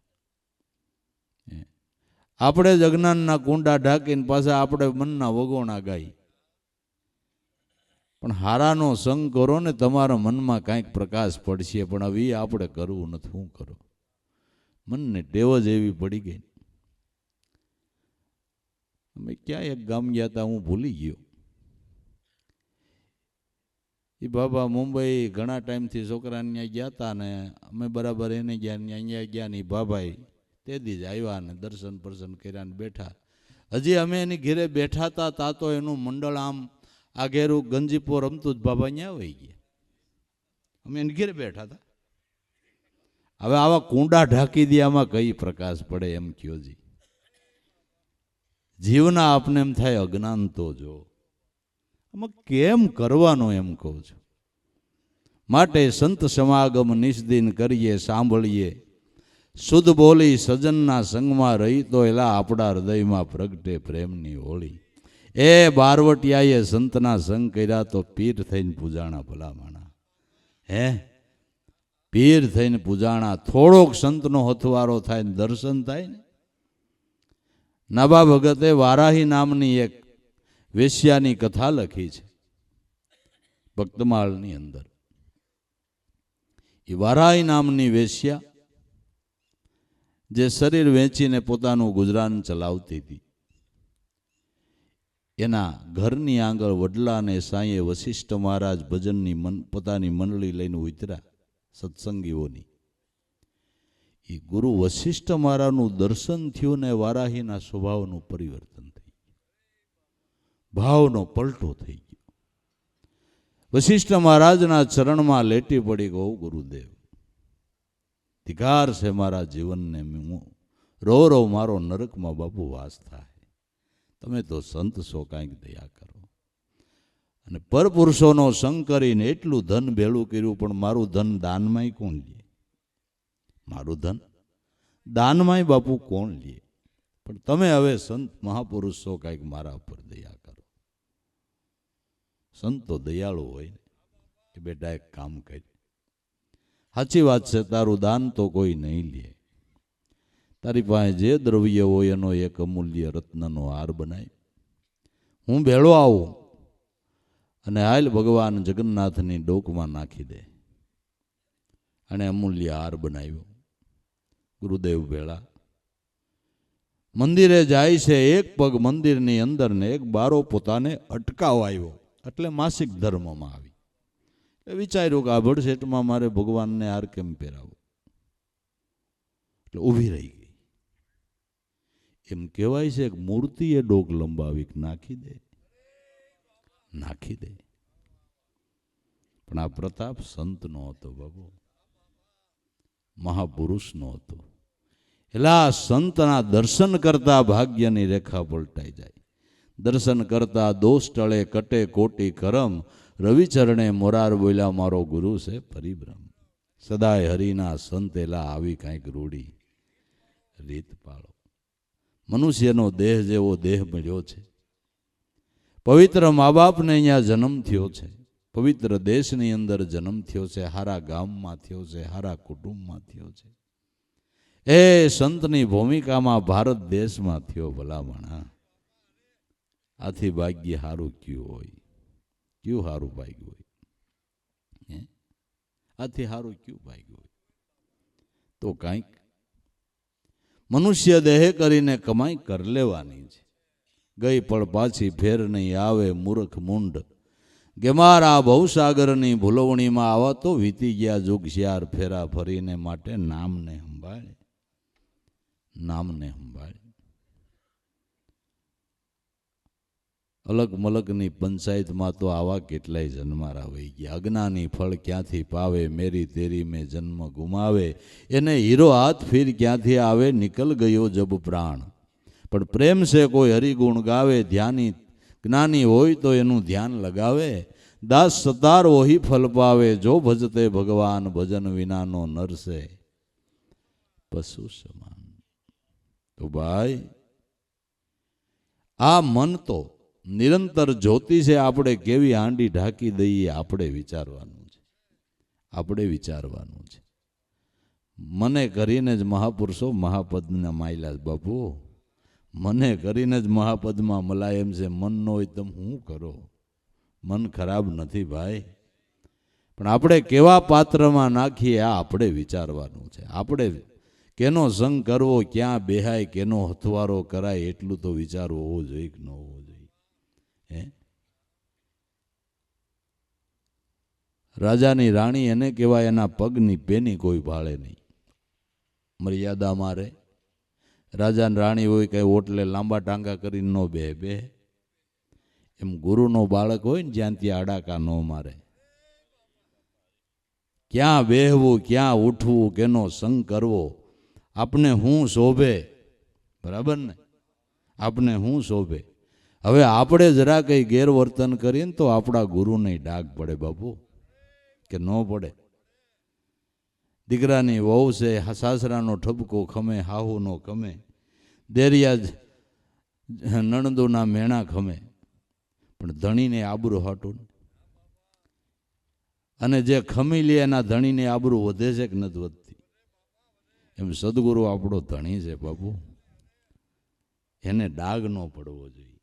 આપણે જ અજ્ઞાનના કુંડા ઢાંકીને પાછા આપણે મનના વગોણા ગાઈ. પણ હારાનો સંગ કરો ને, તમારા મનમાં કાંઈક પ્રકાશ પડશે. પણ હવે આપણે કરવું નથી. શું કરો? મનને ટેવ જ એવી પડી ગઈ. અમે ક્યાં એક ગામ ગયા હતા, હું ભૂલી ગયો. એ બાબા મુંબઈ ઘણા ટાઈમથી છોકરાને ત્યાં ગયા હતા ને અમે બરાબર એને ગયા, અહીંયા ગયા ને બાબાઈ તે દી જ આવ્યા ને દર્શન પ્રસન્ન કર્યા ને બેઠા. હજી અમે એની ઘેરે બેઠા હતા તા તો એનું મંડળ આમ આગેરું ગંજીપો રમતું જ બાબા ત્યાં આવી ગયા. અમે એની ઘેરે બેઠા હતા. હવે આવા કુંડા ઢાંકી દે, આમાં કઈ પ્રકાશ પડે? એમ કયો જી. જીવના આપને એમ થાય અજ્ઞાન તો જો આમાં કેમ કરવાનો, એમ કહું છું. માટે સંત સમાગમ નિષ્દિન કરીએ, સાંભળીએ. શુદ્ધ બોલી સજનના સંગમાં રહી તો એલા આપણા હૃદયમાં પ્રગટે પ્રેમની હોળી. એ બારવટિયાએ સંતના સંગ કર્યા તો પીર થઈને પૂજાણા ભલામણા. હે પીર થઈને પૂજાણા. થોડોક સંતનો હથવારો થાય ને દર્શન થાય ને. નાભા ભગતે વારાહી નામની એક વેશ્યાની કથા લખી છે ભક્તમાળની અંદર. એ વારાહી નામની વેશ્યા જે શરીર વેચીને પોતાનું ગુજરાન ચલાવતી હતી, એના ઘરની આગળ વડલા અને સાંયે વશિષ્ઠ મહારાજ ભજનની પોતાની મંડળી લઈને ઉતર્યા સત્સંગીઓની. એ ગુરુ વશિષ્ઠ મહારાજનું દર્શન થયું ને વારાહીના સ્વભાવનું પરિવર્તન થઈ ગયું, ભાવનો પલટો થઈ ગયો. વશિષ્ઠ મહારાજના ચરણમાં લેટી પડી ગયો, ગુરુદેવ ધિકાર છે મારા જીવનને, રો રો મારો નરકમાં બાપુ વાસ થાય, તમે તો સંત છો, કાંઈક દયા કરો. અને પરપુરુષોનો સંગ કરીને એટલું ધન ભેળું કર્યું, પણ મારું ધન દાનમાંય કોણ લે? મારું ધન દાનમાંય બાપુ કોણ લે? પણ તમે હવે સંત મહાપુરુષ છો, કાંઈક મારા ઉપર દયા કરો. સંતો દયાળુ હોય ને કે બેટા એક કામ કરી, સાચી વાત છે, તારું દાન તો કોઈ નહીં લે. તારી પાસે જે દ્રવ્ય હોય એનો એક અમૂલ્ય રત્નનો હાર બનાવી હું ભેળો આવું અને હાલ ભગવાન જગન્નાથની ડોકમાં નાખી દે. અને અમૂલ્ય હાર બનાવ્યો. ગુરુદેવ ભેળા મંદિરે જાય છે, એક પગ મંદિરની અંદર ને એક બારો પોતાને અટકાવ આવ્યો, એટલે માસિક ધર્મમાં આવી. એટલે વિચાર્યું કે આ ભડસેટમાં મારે ભગવાનને હાર કેમ પહેરાવો, એટલે ઊભી રહી ગઈ. એમ કહેવાય છે કે મૂર્તિએ ડોક લંબાવી નાખી દે, નાખી દે. પણ આ પ્રતાપ સંતનો હતો બાબુ, મહાપુરુષનો હતો. એટલે આ સંતના દર્શન કરતા ભાગ્યની રેખા પલટાઈ જાય. દર્શન કરતા દોષ ટળે કટે કોટી કરમ, રવિચરણે મોરાર બોલ્યા મારો ગુરુ છે પરિભ્રમ. સદાય હરિના સંતેલા આવી કાંઈક રૂડી રીત પાળો. મનુષ્યનો દેહ જેવો દેહ મળ્યો છે, પવિત્ર મા બાપને અહીંયા જન્મ થયો છે, પવિત્ર દેશની અંદર જન્મ થયો છે, હારા ગામમાં થયો છે, હારા કુટુંબમાં થયો છે, એ સંતની ભૂમિકામાં ભારત દેશમાં થયો. ભલામણા આથી ભાગ્ય હારું કયું હોય, કયું હારું ભાગ્ય હોય? આથી હારું કયું ભાગ્ય હોય? તો કાંઈક મનુષ્ય દેહ કરીને કમાઈ કર લેવાની છે. ગઈ પણ પાછી ફેર નહીં આવે મૂર્ખ મૂંડ, કે મારા ભવસાગરની ભૂલવણીમાં આવા તો વીતી ગયા જુગ શ્યાર, ફેરા ફરીને માટે નામને સંભાળે, નામને સંભાળે. અલગ મલકની પંચાયતમાં તો આવા કેટલાય જન્મારા વહી ગયા. અજ્ઞાની ફળ ક્યાંથી પાવે, મેરી તેરી મેં જન્મ ગુમાવે, એને હીરો હાથ ફીર ક્યાંથી આવે, નિકલ ગયો જબ પ્રાણ. પણ પ્રેમ છે કોઈ હરિગુણ ગાવે, ધ્યાની જ્ઞાની હોય તો એનું ધ્યાન લગાવે. દાસ સતાર વહી ફલ પાવે, જો ભજતે ભગવાન ભજન વિનાનો નરસે પશુ સમાન. તો ભાઈ આ મન તો નિરંતર જ્યોતિ છે, આપણે કેવી હાંડી ઢાંકી દઈએ આપણે વિચારવાનું છે, આપણે વિચારવાનું છે. મને કરીને જ મહાપુરુષો મહાપદના માયલા બાપુ, મને કરીને જ મહાપદમાં મલાયમ છે. મન ન હોય તમે શું કરો? મન ખરાબ નથી ભાઈ, પણ આપણે કેવા પાત્રમાં નાખીએ આ આપણે વિચારવાનું છે. આપણે કેનો સંગ કરવો, ક્યાં બેહાય, કેનો હથવારો કરાય, એટલું તો વિચારવું હોવું જોઈએ કે ન હોવું જોઈએ? રાજાની રાણી એને કહેવાય, એના પગની પેની કોઈ ભાળે નહીં, મર્યાદા મારે. રાજાની રાણી હોય કઈ ઓટલે લાંબા ટાંગા કરીને ન બે. એમ ગુરુનો બાળક હોય ને જ્યાં ત્યાં અડાકા ન મારે. ક્યાં બેહવું, ક્યાં ઉઠવું, કેનો સંગ કરવો, આપને હું શોભે, બરાબર ને? આપને હું શોભે. હવે આપણે જરા કંઈ ગેરવર્તન કરીએ ને તો આપણા ગુરુને ડાઘ પડે બાપુ, કે ન પડે? દીકરાની વહુ છે, સાસરાનો ઠપકો ખમે, હાહુનો ખમે, દેરિયા નણંદોના મેણા ખમે, પણ ધણીને આબરૂ હાટું. અને જે ખમી લે એના ધણીને આબરૂ વધે છે કે નથી વધતી? એમ સદગુરુ આપણો ધણી છે બાપુ, એને ડાઘ ન પડવો જોઈએ.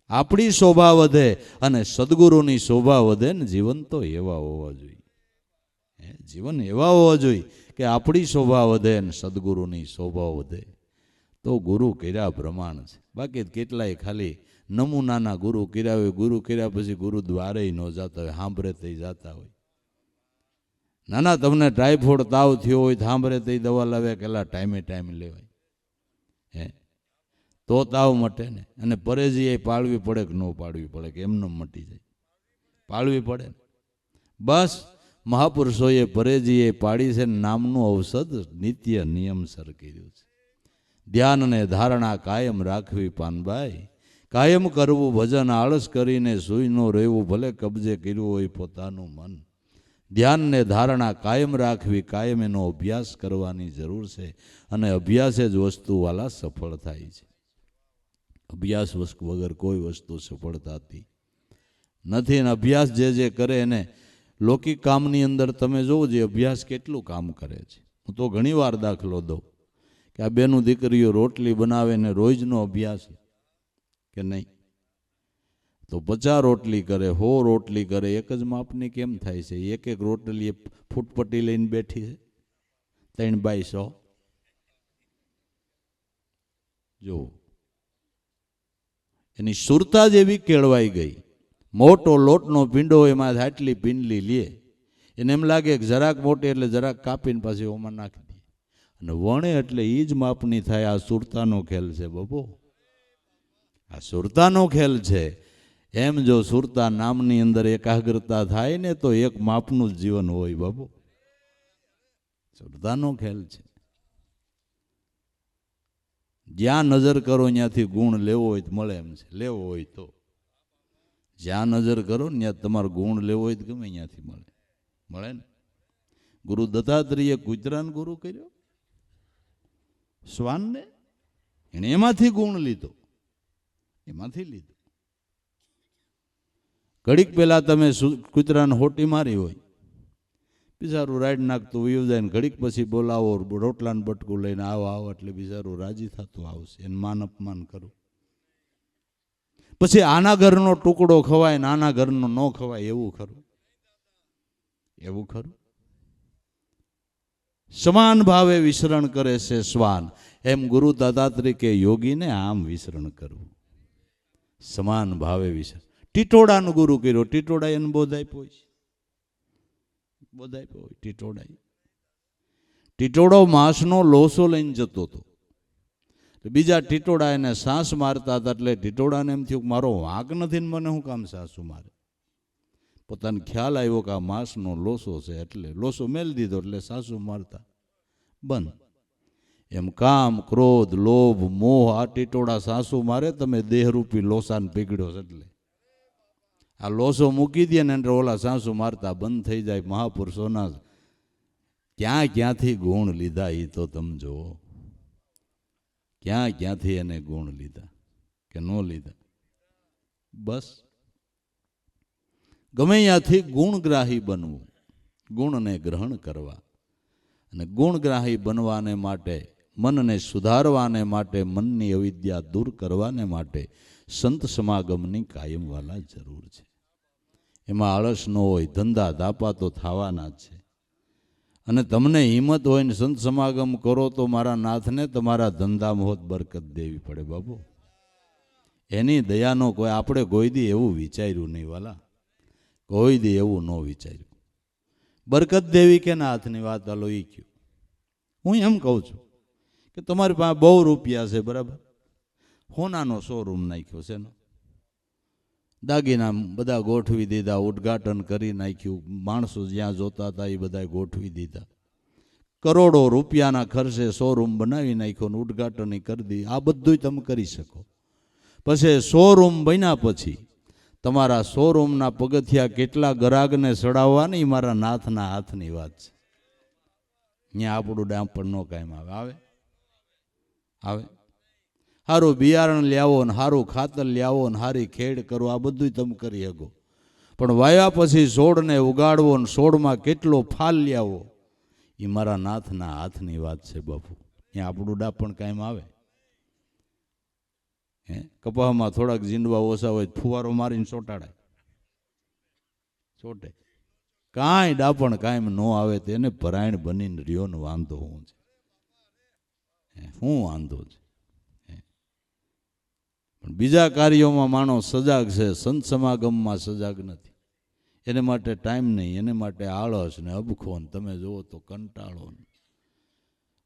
આપણી શોભા વધે અને સદગુરુની શોભા વધે ને. જીવન તો એવા હોવા જોઈએ, જીવન એવા હોવા જોઈએ કે આપણી શોભા વધે ને સદગુરુની શોભા વધે. તો ગુરુ કર્યા પ્રમાણ છે. બાકી કેટલાય ખાલી નમૂનાના ગુરુ કર્યા હોય, ગુરુ કર્યા પછી ગુરુ દ્વારે ન જતા હોય, સાંભળે થઈ જતા હોય. નાના તમને ટાઈફોઈડ તાવ થયો હોય, સાંભળે તે દવા લાવ્યા કેટલા ટાઈમે લેવાય. તો તાવ મટે ને. અને પરેજી એ પાળવી પડે કે ન પાળવી પડે કે એમને મટી જાય? પાળવી પડે ને. બસ મહાપુરુષોએ પરેજીએ પાડી છે, નામનું ઔષધ નિત્ય નિયમસર કર્યું છે. ધ્યાન અને ધારણા કાયમ રાખવી પાનભાઈ, કાયમ કરવું ભજન, આળસ કરીને સૂઈ ન રહેવું, ભલે કબજે કર્યું હોય પોતાનું મન. ધ્યાન ને ધારણા કાયમ રાખવી, કાયમ એનો અભ્યાસ કરવાની જરૂર છે. અને અભ્યાસે જ વસ્તુવાલા સફળ થાય છે. અભ્યાસ વગર કોઈ વસ્તુ સફળ થતી નથી. અને અભ્યાસ જે કરે એને લૌકિક કામની અંદર તમે જોવો જે અભ્યાસ કેટલું કામ કરે છે. હું તો ઘણી વાર દાખલો દઉં કે આ બેનું દીકરીઓ રોટલી બનાવે ને રોજનો અભ્યાસ કે નહીં, તો 50 રોટલી કરે, 100 રોટલી કરે, એક જ માપની કેમ થાય છે? એક એક રોટલી ફૂટપટ્ટી લઈને બેઠી છે, 3/100. જો એની સુરતા જેવી કેળવાઈ ગઈ. મોટો લોટનો પીંડો એમાં આટલી પીંડલી લે, એને એમ લાગે કે જરાક મોટી એટલે જરાક કાપીને પાછી ઓમાં નાખી દે, અને વણે એટલે એ જ માપની થાય. આ સુરતાનો ખેલ છે બાબો, આ સુરતાનો ખેલ છે. એમ જો સુરતા નામની અંદર એકાગ્રતા થાય ને તો એક માપનું જ જીવન હોય બાબુ. સુરતાનો ખેલ છે. જ્યાં નજર કરો ત્યાંથી ગુણ લેવો હોય તો મળે એમ છે. લેવો હોય તો જ્યાં નજર કરો ને ત્યાં તમારે ગુણ લેવો હોય તો ગમે ત્યાંથી મળે ને. ગુરુ દત્તાત્રેય કૂતરાને ગુરુ કર્યો, શ્વાનને, એને એમાંથી ગુણ લીધો, એમાંથી લીધો. ઘડીક પહેલા તમે કૂતરાને હોટી મારી હોય, બિચારું રાઈડ નાખતું વયું જાય ને ઘડીક પછી બોલાવો, રોટલાને બટકું લઈને આવો એટલે બિચારું રાજી થતું આવશે. એને માન અપમાન કરું. પછી આના ઘરનો ટુકડો ખવાય ને આના ઘરનો ન ખવાય, એવું ખરું? એવું ખરું? સમાન ભાવે વિસરણ કરે છે શ્વાન, એમ ગુરુ દત્તાત્રેય કે યોગીને આમ વિસરણ કરવું, સમાન ભાવે વિસરણ. ટીટોડાનો ગુરુ કર્યો, ટીટોડા એને બોધ આપ્યો હોય, બોધ આપ્યો હોય. ટીટોડો માંસનો લોસો લઈને જતો હતો. બીજા ટીટોડા એને સાસ મારતા હતા, એટલે ટીટોડાને એમ થયું કે મારો વાંક નથી ને મને શું કામ સાસુ મારે. પોતાને ખ્યાલ આવ્યો કે આ માંસનો લોસો છે, એટલે લોસો મેલ દીધો, એટલે સાસુ મારતા બંધ. એમ કામ, ક્રોધ, લોભ, મોહ આ ટીટોડા સાસુ મારે, તમે દેહરૂપી લોસાને પીગળ્યો છે. એટલે આ લોસો મૂકી દે ને એટલે ઓલા સાસુ મારતા બંધ થઈ જાય. મહાપુરુષોના ક્યાંથી ગુણ લીધા એ તો તમે જુઓ. ક્યાંથી એને ગુણ લીધા કે ન લીધા? બસ ગમે ત્યાંથી ગુણગ્રાહી બનવું, ગુણને ગ્રહણ કરવા. અને ગુણગ્રાહી બનવાને માટે, મનને સુધારવાને માટે, મનની અવિદ્યા દૂર કરવાને માટે સંત સમાગમની કાયમવાલા જરૂર છે. એમાં આળસ ન હોય, ધંધા ધાપા તો થવાના જ છે. અને તમને હિંમત હોય ને સંત સમાગમ કરો તો મારા નાથને તમારા ધંધામાં હોત બરકત દેવી પડે બાબુ. એની દયાનો કોઈ આપણે કોઈ દી એવું વિચાર્યું નહીં વાલા, કોઈ દી એવું ન વિચાર્યું. બરકત દેવી કે ના હાથની વાત હાલો એ કહ્યું. હું એમ કહું છું કે તમારી પાસે બહુ રૂપિયા છે, બરાબર, હોનાનો શોરૂમ નાખ્યો છે ને, દાગીના બધા ગોઠવી દીધા, ઉદ્ઘાટન કરી નાખ્યું, માણસો જ્યાં જોતા હતા એ બધા ગોઠવી દીધા, કરોડો રૂપિયાના ખર્ચે શોરૂમ બનાવી નાખ્યો ને ઉદ્ઘાટન કરી દીધું. આ બધું તમે કરી શકો. પછી શોરૂમ બન્યા પછી તમારા શોરૂમના પગથિયા કેટલા ગ્રાહકને ચડાવવાની મારા નાથના હાથની વાત છે. ત્યાં આપણું ડામપણ ન કાયમ આવે. સારું બિયારણ લ્યાવો ને સારું ખાતર લ્યાવો ને સારી ખેડ કરો, આ બધું તમે કરી શકો. પણ વાયા પછી છોડને ઉગાડવો ને છોડમાં કેટલો ફાલ લ્યાવો એ મારા નાથના હાથની વાત છે બાપુ. ત્યાં આપણું ડાપણ કાયમ આવે. કપાસમાં થોડાક જીંડવા ઓછા હોય ફુવારો મારીને ચોટાડાય, ચોટે. કાંઈ ડાપણ કાયમ ન આવે તેને પરાયણ બનીને રહ્યો ને વાંધો હું છે, શું વાંધો છે? પણ બીજા કાર્યોમાં માણસ સજાગ છે, સંત સમાગમમાં સજાગ નથી. એને માટે ટાઈમ નહીં, એને માટે આળસ ને અબખો ને તમે જુઓ તો કંટાળો ને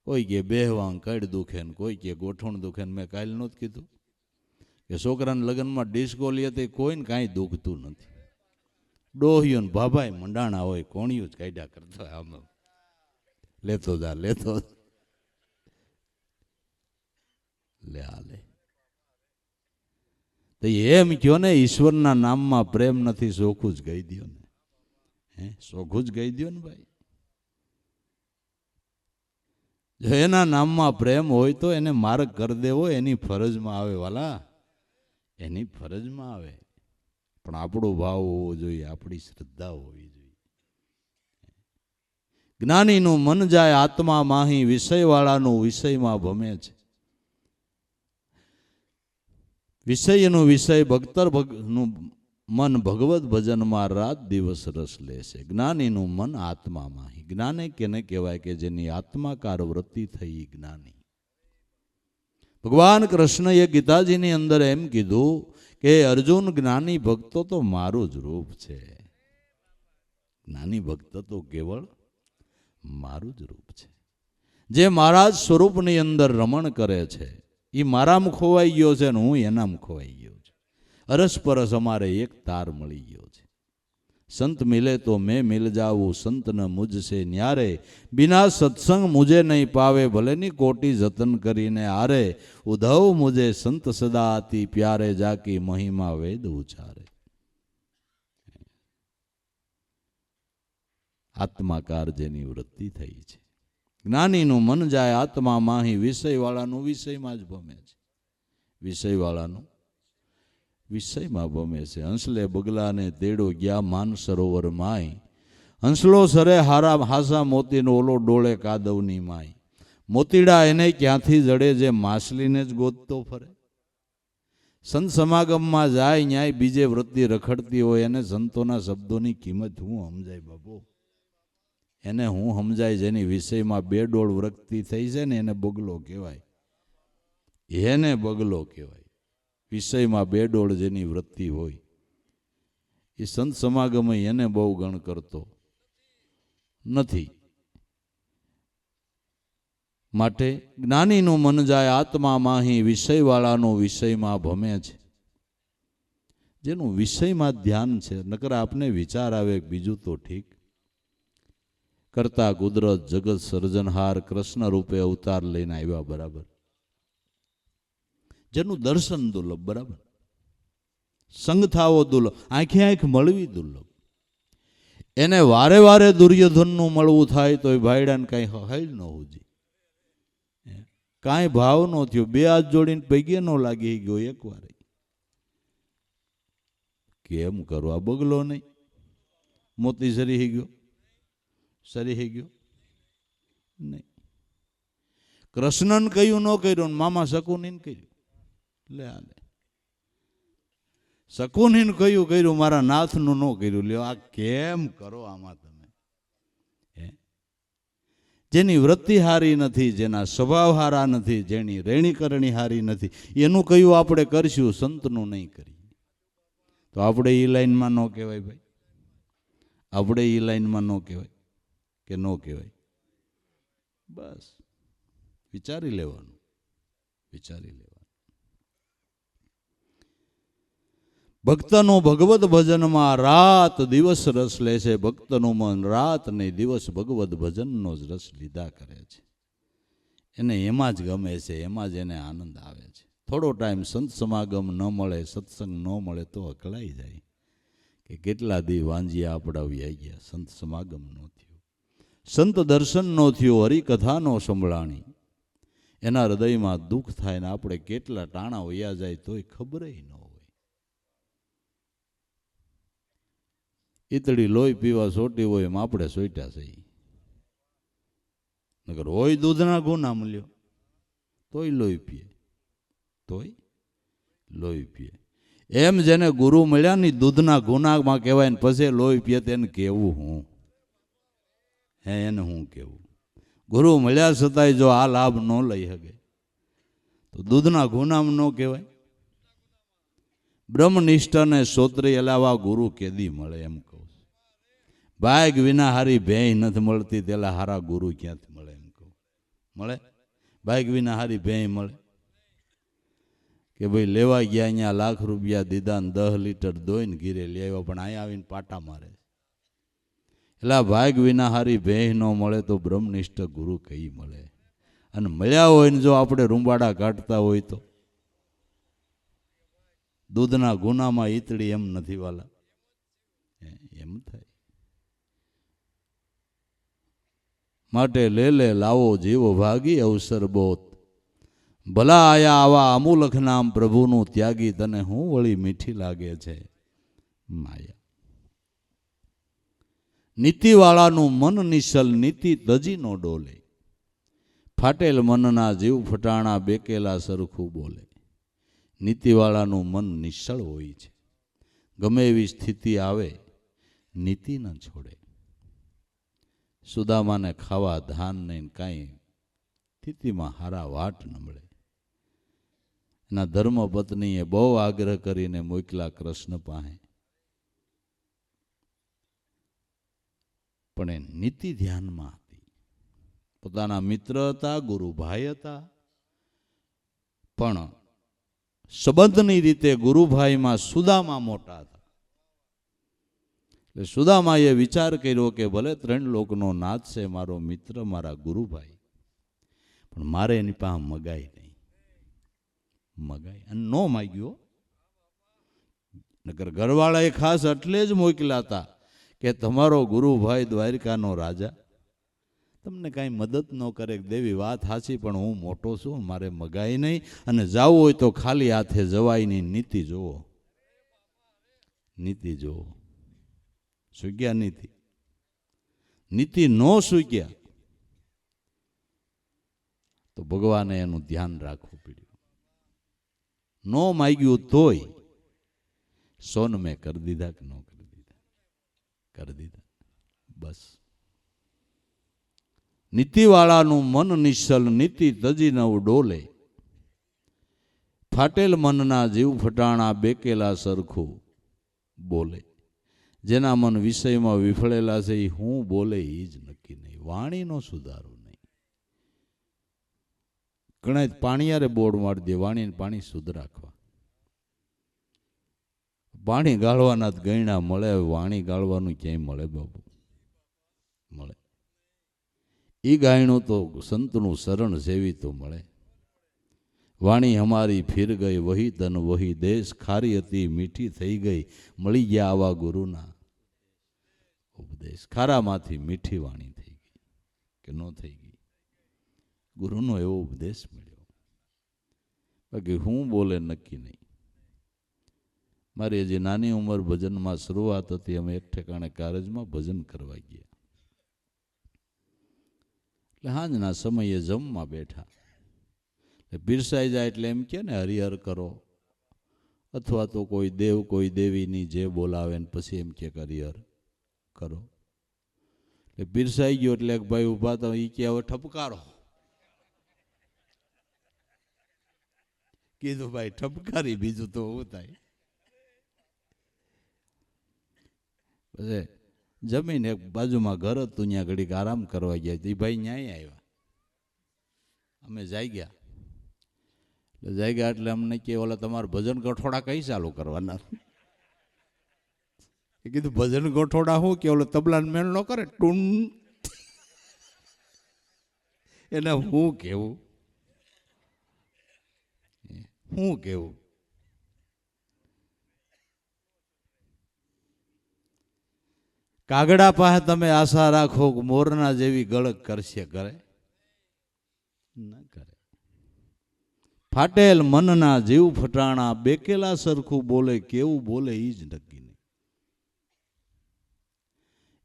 કોઈ કે બેહવાંગ કડ દુખે ને કોઈ કે ગોઠણ દુખે ને. મેં કાલે નહોતું કીધું કે છોકરાના લગ્નમાં ડિસ્કો લે તે કોઈને કાંઈ દુખતું નથી. ડોહિયો ને ભાભાઈ મંડાણા હોય, કોણિયું જ કાઢ્યા કરતા આમ લેતો જા લે હાલે. તો એમ કયો ને ઈશ્વરના નામમાં પ્રેમ નથી, સોખું જ કહી દો ને. સોખું જ કહી દો ને ભાઈ. જો એના નામમાં પ્રેમ હોય તો એને માર્ગ કરી દેવો એની ફરજમાં આવે વાલા, એની ફરજમાં આવે. પણ આપણો ભાવ હોવો જોઈએ, આપણી શ્રદ્ધા હોવી જોઈએ. જ્ઞાનીનું મન જાય આત્મા માહી, વિષયવાળાનું વિષયમાં ભમે છે. વિષયનું વિષય ભક્તરનું મન ભગવત ભજનમાં રાત દિવસ રસ લેશે. જ્ઞાનીનું મન આત્મામાં. જ્ઞાની કેને કહેવાય? કે જેની આત્માકાર વૃત્તિ થઈ જ્ઞાની. ભગવાન કૃષ્ણએ ગીતાજીની અંદર એમ કીધું કે અર્જુન જ્ઞાની ભક્તો તો મારું જ રૂપ છે. જ્ઞાની ભક્ત તો કેવળ મારું જ રૂપ છે. જે મારા જ સ્વરૂપની અંદર રમણ કરે છે એ મારામાં ખોવાઈ ગયો છે ને હું એનામાં ખોવાઈ ગયો છું. અરસપરસ અમારે એક તાર મળી ગયો છે. સંત મિલે તો મેં મિલ જાવું, સંત ન મુझ સે ન્યારે, બિના સત્સંગ મુझे નહીં પાવે, ભલેની કોટી જતન કરીને આરે, ઉધવ મુझे સંત સદા અતિ પ્યારે, જાકી મહિમા વેદ ઉચારે. આત્માકાર જેની વૃત્તિ થઈ છે. જ્ઞાનીનું મન જાય આત્મા માહી, વિષયવાળાનું વિષયમાં જ ભમે છે. વિષયવાળાનું વિષયમાં ભમે છે. હંસલે બગલાને તેડો ગયા માન સરોવર માય, હંસલો સરે હારા હાસા મોતીનો ઓલો ડોળે કાદવની માય. મોતીડા એને ક્યાંથી જડે જે માછલીને જ ગોતતો ફરે. સંત સમાગમમાં જાય ન્યાય બીજે વૃત્તિ રખડતી હોય એને સંતોના શબ્દોની કિંમત હું સમજાય બાપુ, એને હું સમજાય. જેની વિષયમાં બેડોળ વૃત્તિ થઈ છે ને એને બગલો કહેવાય, એને બગલો કહેવાય. વિષયમાં બેડોળ જેની વૃત્તિ હોય એ સંત સમાગમ એને બહુ ગણ કરતો નથી. માટે જ્ઞાનીનું મન જાય આત્મા માહી, વિષયવાળાનું વિષયમાં ભમે છે. જેનું વિષયમાં ધ્યાન છે, નકર આપને વિચાર આવે બીજું તો ઠીક, કરતા કુદરત જગત સર્જનહાર કૃષ્ણ રૂપે અવતાર લઈને આવ્યા બરાબર. જેનું દર્શન દુર્લભ બરાબર, સંગ થાવો દુર્લભ, આંખે આંખ મળવી દુર્લભ. એને વારે વારે દુર્યોધનનું મળવું થાય તો એ ભાઈડાને કાંઈ હૈલ ન હોજી, કાંઈ ભાવ ન થયો. બે હાથ જોડીને પૈગે ન લાગી ગયો એક વાર. કેમ કરવા? બગલો નહીં, મોતી સરી ગયો, સરી ગયો નહીં. કૃષ્ણને કહ્યું ન કર્યું, મામા શકુનીને કર્યું. લે આલે શકુનીને કર્યું, મારા નાથનું ન કર્યું. લ્યો આ કેમ કરો આમાં તમે? જેની વૃત્તિ હારી નથી, જેના સ્વભાવ હારા નથી, જેની રેણીકરણી હારી નથી, એનું કયું આપણે કરશું, સંતનું નહીં કરીએ તો આપણે એ લાઈનમાં ન કહેવાય ભાઈ. આપણે એ લાઈનમાં ન કહેવાય કે ન કહેવાય. બસ વિચારી લેવાનું, વિચારી લેવાનું. ભક્તનો ભગવત ભજનમાં રાત દિવસ રસ લે છે. ભક્તનું મન રાત ને દિવસ ભગવત ભજનનો જ રસ લીધા કરે છે. એને એમાં જ ગમે છે, એમાં જ એને આનંદ આવે છે. થોડો ટાઈમ સંત સમાગમ ન મળે, સત્સંગ ન મળે તો અકળાઈ જાય કે કેટલા દી વાંજિયા આપણા વ્યાઈ ગયા, સંત સમાગમ ન થયો, સંત દર્શન ન થયો, હરિકથા નો સંભળાણી. એના હૃદયમાં દુઃખ થાય ને આપણે કેટલા ટાણા વયા જાય તોય ખબર ન હોય. ઈતળી લોહી પીવા સોટી હોય એમ આપણે સોટ્યા છીએ. નગર હોય દૂધના ગુના મળ્યો તોય લોહી પીએ, તોય લોહી પીએ. એમ જેને ગુરુ મળ્યા ને દૂધના ગુનામાં કહેવાય ને પછી લોહી પીએ તેને કેવું હું હે એને હું કેવું? ગુરુ મળ્યા છતાંય જો આ લાભ ન લઈ શકે તો દૂધના ગુનામ ન કહેવાય. બ્રહ્મનિષ્ઠને શ્રોત્રી અલાવા ગુરુ કેદી મળે એમ કહું. ભાગ વિના હારી ભેંય નથી મળતી, તેલા હારા ગુરુ ક્યાંથી મળે એમ કહું. મળે? ભાગ વિના હારી ભેંય મળે? કે ભાઈ લેવા ગયા અહીંયા લાખ રૂપિયા દીધા ને 10 લીટર દોઈને ઘીરે લઈ આવ્યા, પણ અહીંયા આવીને પાટા મારે. એટલે ભાગ વિના હારી ભેંય ન મળે તો બ્રહ્મનિષ્ઠ ગુરુ કઈ મળે? અને મળ્યા હોય ને જો આપણે રૂંબાડા કાઢતા હોય તો દૂધના ગુનામાં ઈતળી એમ નથી વાલા, એમ થાય. માટે લે લાવો જીવો ભાગી અવસર બોત, ભલા આયા આવા અમૂલખ નામ પ્રભુનું ત્યાગી, તને હું વળી મીઠી લાગે છે માયા. નીતિવાળાનું મન નિશ્ચલ, નીતિ તજી નો ડોલે, ફાટેલ મનના જીવ ફટાણા, બેકેલા સરખું બોલે. નીતિવાળાનું મન નિશ્ચળ હોય છે, ગમે એવી સ્થિતિ આવે નીતિ ન છોડે. સુદામાને ખાવા ધાન નહીં, કાંઈ સ્થિતિમાં હારા વાટ ન મળે. એના ધર્મપત્નીએ બહુ આગ્રહ કરીને મોકલા કૃષ્ણ પાસે, પણ એ નીતિ ધ્યાનમાં હતી. પોતાના મિત્ર હતા, ગુરુભાઈ હતા, પણ સંબંધની રીતે ગુરુભાઈમાં સુદામા મોટા હતા. એટલે સુદામાએ વિચાર કર્યો કે ભલે 3 લોકનો નાથ છે મારો મિત્ર, મારા ગુરુભાઈ, પણ મારે એની પાસે મગાઈ નહીં. મગાઈ અને ન માગ્યો. નકર ઘરવાળાએ ખાસ એટલે જ મોકલ્યા હતા કે તમારો ગુરુભાઈ દ્વારકાનો રાજા તમને કાંઈ મદદ ન કરે. દેવી વાત સાચી, પણ હું મોટો છું, મારે મગાઈ નહીં, અને જવું હોય તો ખાલી હાથે જવાય નહીં. નીતિ જોવો, નીતિ જોવો. સૂગ્યા નીતિ, નીતિ ન સૂગ્યા તો ભગવાને એનું ધ્યાન રાખવું પડ્યું. ન માગ્યું તોય સોન મેં કરી દીધા કે ન કરી દીધા? કરી દીધા. બસ. નીતિવાળાનું મન નિશ્ચલ, નીતિ તજી ન ડોલે, ફાટેલ મનના જીવ ફટાણા, બેકેલા સરખું બોલે. જેના મન વિષયમાં વિફળેલા છે એ હું બોલે એ જ નક્કી નહીં. વાણીનો સુધારો નહીં. ઘણા પાણીયારે બોર્ડ મારી દે, વાણીને પાણી શુદ્ધ રાખવા. પાણી ગાળવાના જ ગયણા મળે, વાણી ગાળવાનું ક્યાંય મળે બાબુ? મળે? એ ગાયણું તો સંતનું શરણ સેવી તો મળે. વાણી હમારી ફીર ગઈ, વહી તન વહી દેશ, ખારી હતી મીઠી થઈ ગઈ, મળી ગયા આવા ગુરુના ઉપદેશ. ખારામાંથી મીઠી વાણી થઈ ગઈ કે ન થઈ ગઈ? ગુરુનો એવો ઉપદેશ મળ્યો. બાકી હું બોલે નક્કી નહીં. મારી હજી નાની ઉંમર ભજનમાં શરૂઆત હતી. અમે એક ઠેકાણે કારજમાં ભજન કરવા ગયા. એટલે સાંજના સમયે જમવા બેઠા. પીરસાઈ જાય એટલે એમ કે ને હરિહર કરો, અથવા તો કોઈ દેવ કોઈ દેવીની જે બોલાવે ને પછી એમ કે હરિહર કરો. એટલે પીરસાઈ ગયો એટલે એક ભાઈ ઉભા તો એ કે હવે ઠપકારો. કીધું ભાઈ ઠપકારી, બીજું તો શું થાય? પછી જમીને એક બાજુમાં ઘર હતું, ત્યાં ઘડીક આરામ કરવા ગયા. એ ભાઈ ન્યાય આવ્યા, અમે જાગ્યા. એટલે જાગ્યા એટલે અમને કે ઓલા તમારે ભજન ગઠોડા કઈ ચાલુ કરવાના? એ કીધું ભજન ગઠોડા શું કે ઓલો તબલાને મેળ ન કરે ટૂન, એને હું કેવું? શું કેવું? કાગડા પાસે તમે આશા રાખો કે મોરના જેવી ગળક કરશે, કરે? ન કરે. ફાટેલ મનના જીવ ફટાણા, બેકેલા સરખું બોલે, કેવું બોલે એ જ નક્કી નહીં.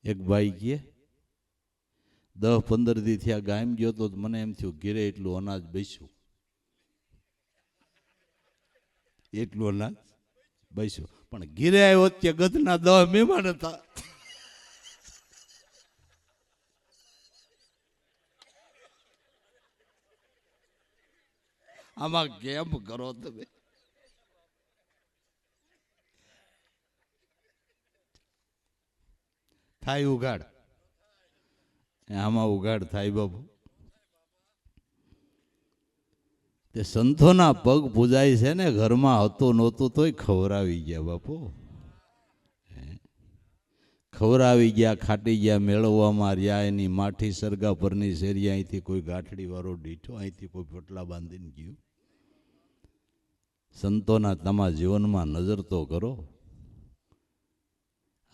એક ભાઈ કે 10-15 દી થયા ગામ ગયો તો મને એમ થયું ઘેરે એટલું અનાજ બેસ્યું, એટલું અનાજ બેસ્યું. પણ ઘેરે આવ્યો ત્યાં ગધના 10 મહેમાન હતા. આમાં કેમ કરો તમે? થાય ઉઘાડ, આમાં ઉઘાડ થાય બાબુ. તે સંતોના પગ પૂજાય છે ને, ઘરમાં હતું નહોતું તોય ખવરાવી ગયા બાપુ, ખવરાવી ગયા, ખાટી ગયા, મેળવવામાં રહ્યા. એની માઠી સરગા પરની શેરી, અહીંથી કોઈ ગાંઠડી વાળો ડીઠો, અહીંથી કોઈ પટલા બાંધીને ગયું. સંતોના તમારા જીવનમાં નજર તો કરો.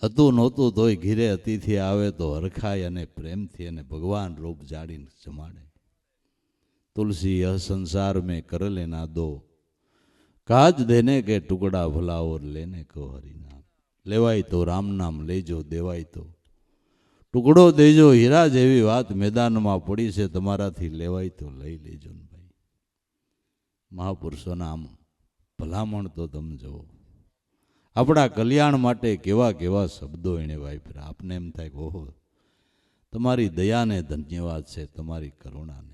હતું નહોતું તોય ઘીરે અતિથિ આવે તો હરખાય અને પ્રેમથી અને ભગવાન રૂપ જાડીને જમાડે. तुलसी यह संसार में कर लेना दो, काज देने के टुकड़ा भला और लेने को हरि नाम. लेवाय तो राम नाम लेजो, देवाय तो टुकड़ो देजो. हीरा जेवी વાત મેદાનમાં પડી છે, તમારાથી લેવાય તો લઈ લેજો ને ભાઈ. મહાપુરુષોના આમ ભલામણ તો તમે જુઓ. આપણા કલ્યાણ માટે કેવા કેવા શબ્દો એણે વાપર્યા. આપને એમ થાય કે ઓહો, તમારી દયાને ધન્યવાદ છે, તમારી કરુણાને.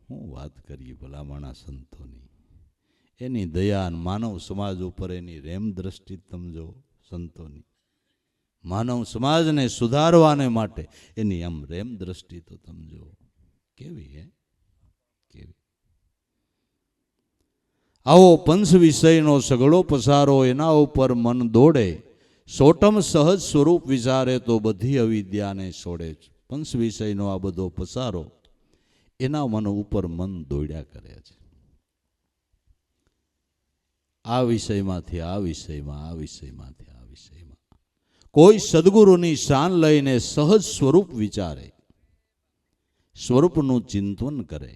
હું વાત કરીએ ભલામણા સંતોની, એની દયા માનવ સમાજ ઉપર એની રેમ દ્રષ્ટિ સમજો. સંતોની માનવ સમાજને સુધારવાને માટે એની આમ રેમ દ્રષ્ટિ તો સમજો કેવી હે, કેવી. આવો પંચ વિષયનો સગળો પસારો, એના ઉપર મન દોડે. સોટમ સહજ સ્વરૂપ વિચારે તો બધી અવિદ્યાને છોડે. પંચ વિષયનો આ બધો પસારો એના મન ઉપર મન દોડ્યા કરે છે. આ વિષયમાંથી આ વિષયમાં, આ વિષયમાંથી આ વિષયમાં. કોઈ સદગુરુની શાન લઈને સહજ સ્વરૂપ વિચારે, સ્વરૂપનું ચિંતન કરે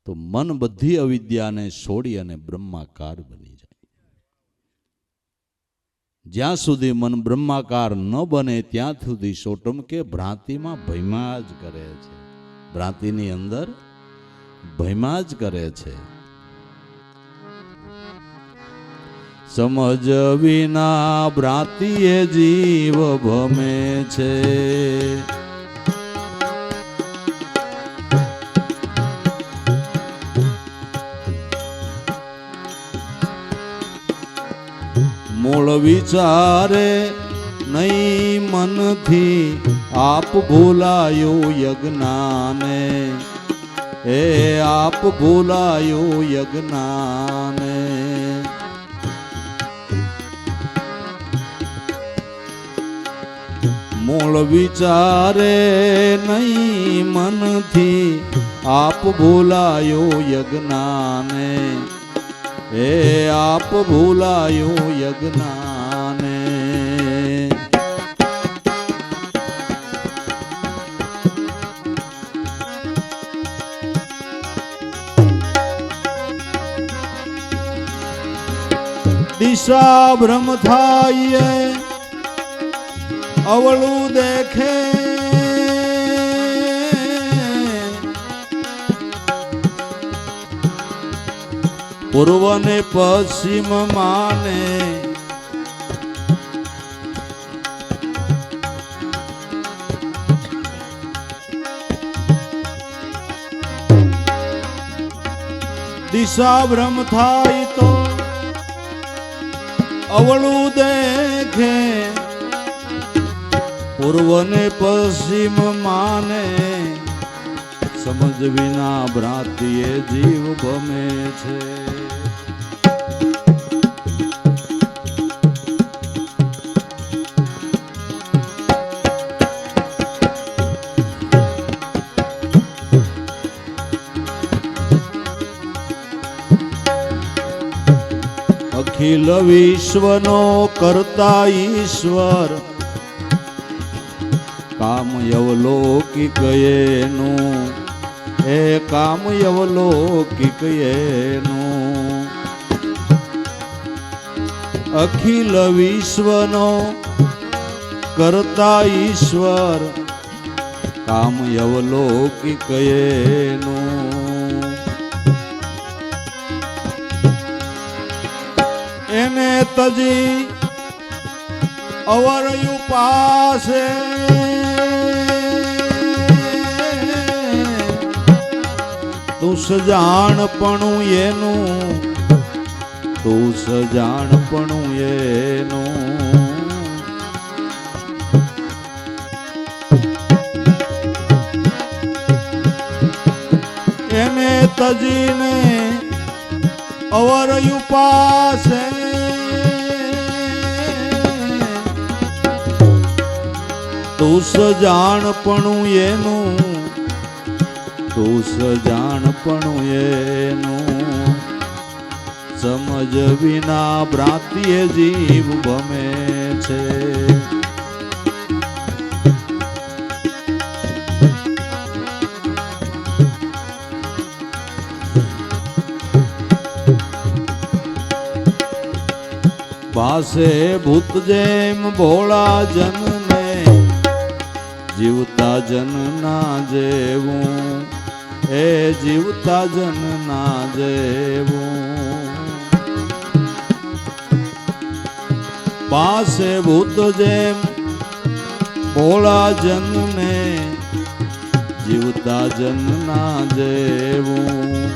તો મન બધી અવિદ્યાને છોડી અને બ્રહ્માકાર બની જાય. જ્યાં સુધી મન બ્રહ્માકાર ન બને ત્યાં સુધી સોટમ કે ભ્રાંતિમાં ભયમાં જ કરે છે. ભ્રાંતિની અંદર ભયમાં જ કરે છે. સમજ વિના ભ્રાંતિએ જીવ ભમે છે. મૂળ વિચારે નહીં મનથી, આપ ભૂલાયું યજ્ઞાને. એ આપ ભૂલાયું યજ્ઞાને. મૂળ વિચારે નહીં મનથી, આપ ભૂલાયું યજ્ઞાને. એ આપ ભૂલાયું યજ્ઞાને. દિશા ભ્રમ થાય, અવળું દેખે. પૂર્વ ને પશ્ચિમ માને. દિશા ભ્રમ થાય તો અવળું દેખે. પૂર્વ ને પશ્ચિમ માને. સમજ વિના ભ્રાંતિએ જીવ ભમે છે. અખિલ વિશ્વનો કરતા ઈશ્વર, કામ યવલોકિક એનું. એ કામ યવલોકિક એનું. અખિલ વિશ્વનો કરતા ઈશ્વર, કામ યવલોકિક એનું. એને તજી અવરયુ પાસે. તું તું સજાણપણું એનું, તું સજાણપણું એનું, એને તજીને અવર ઉપાસે, તું સજાણપણું એનું, તું સજાણપણું એનું, સમજ વિના ભ્રાંતિએ જીવ ભમે છે. ભાસે ભૂત જેમ ભોળા જનને, જીવતા જનના જેવું, એ જીવતા જનના જેવું. પાસે ભૂત જેમ ભોળા જનને, જીવતા જનના જેવું.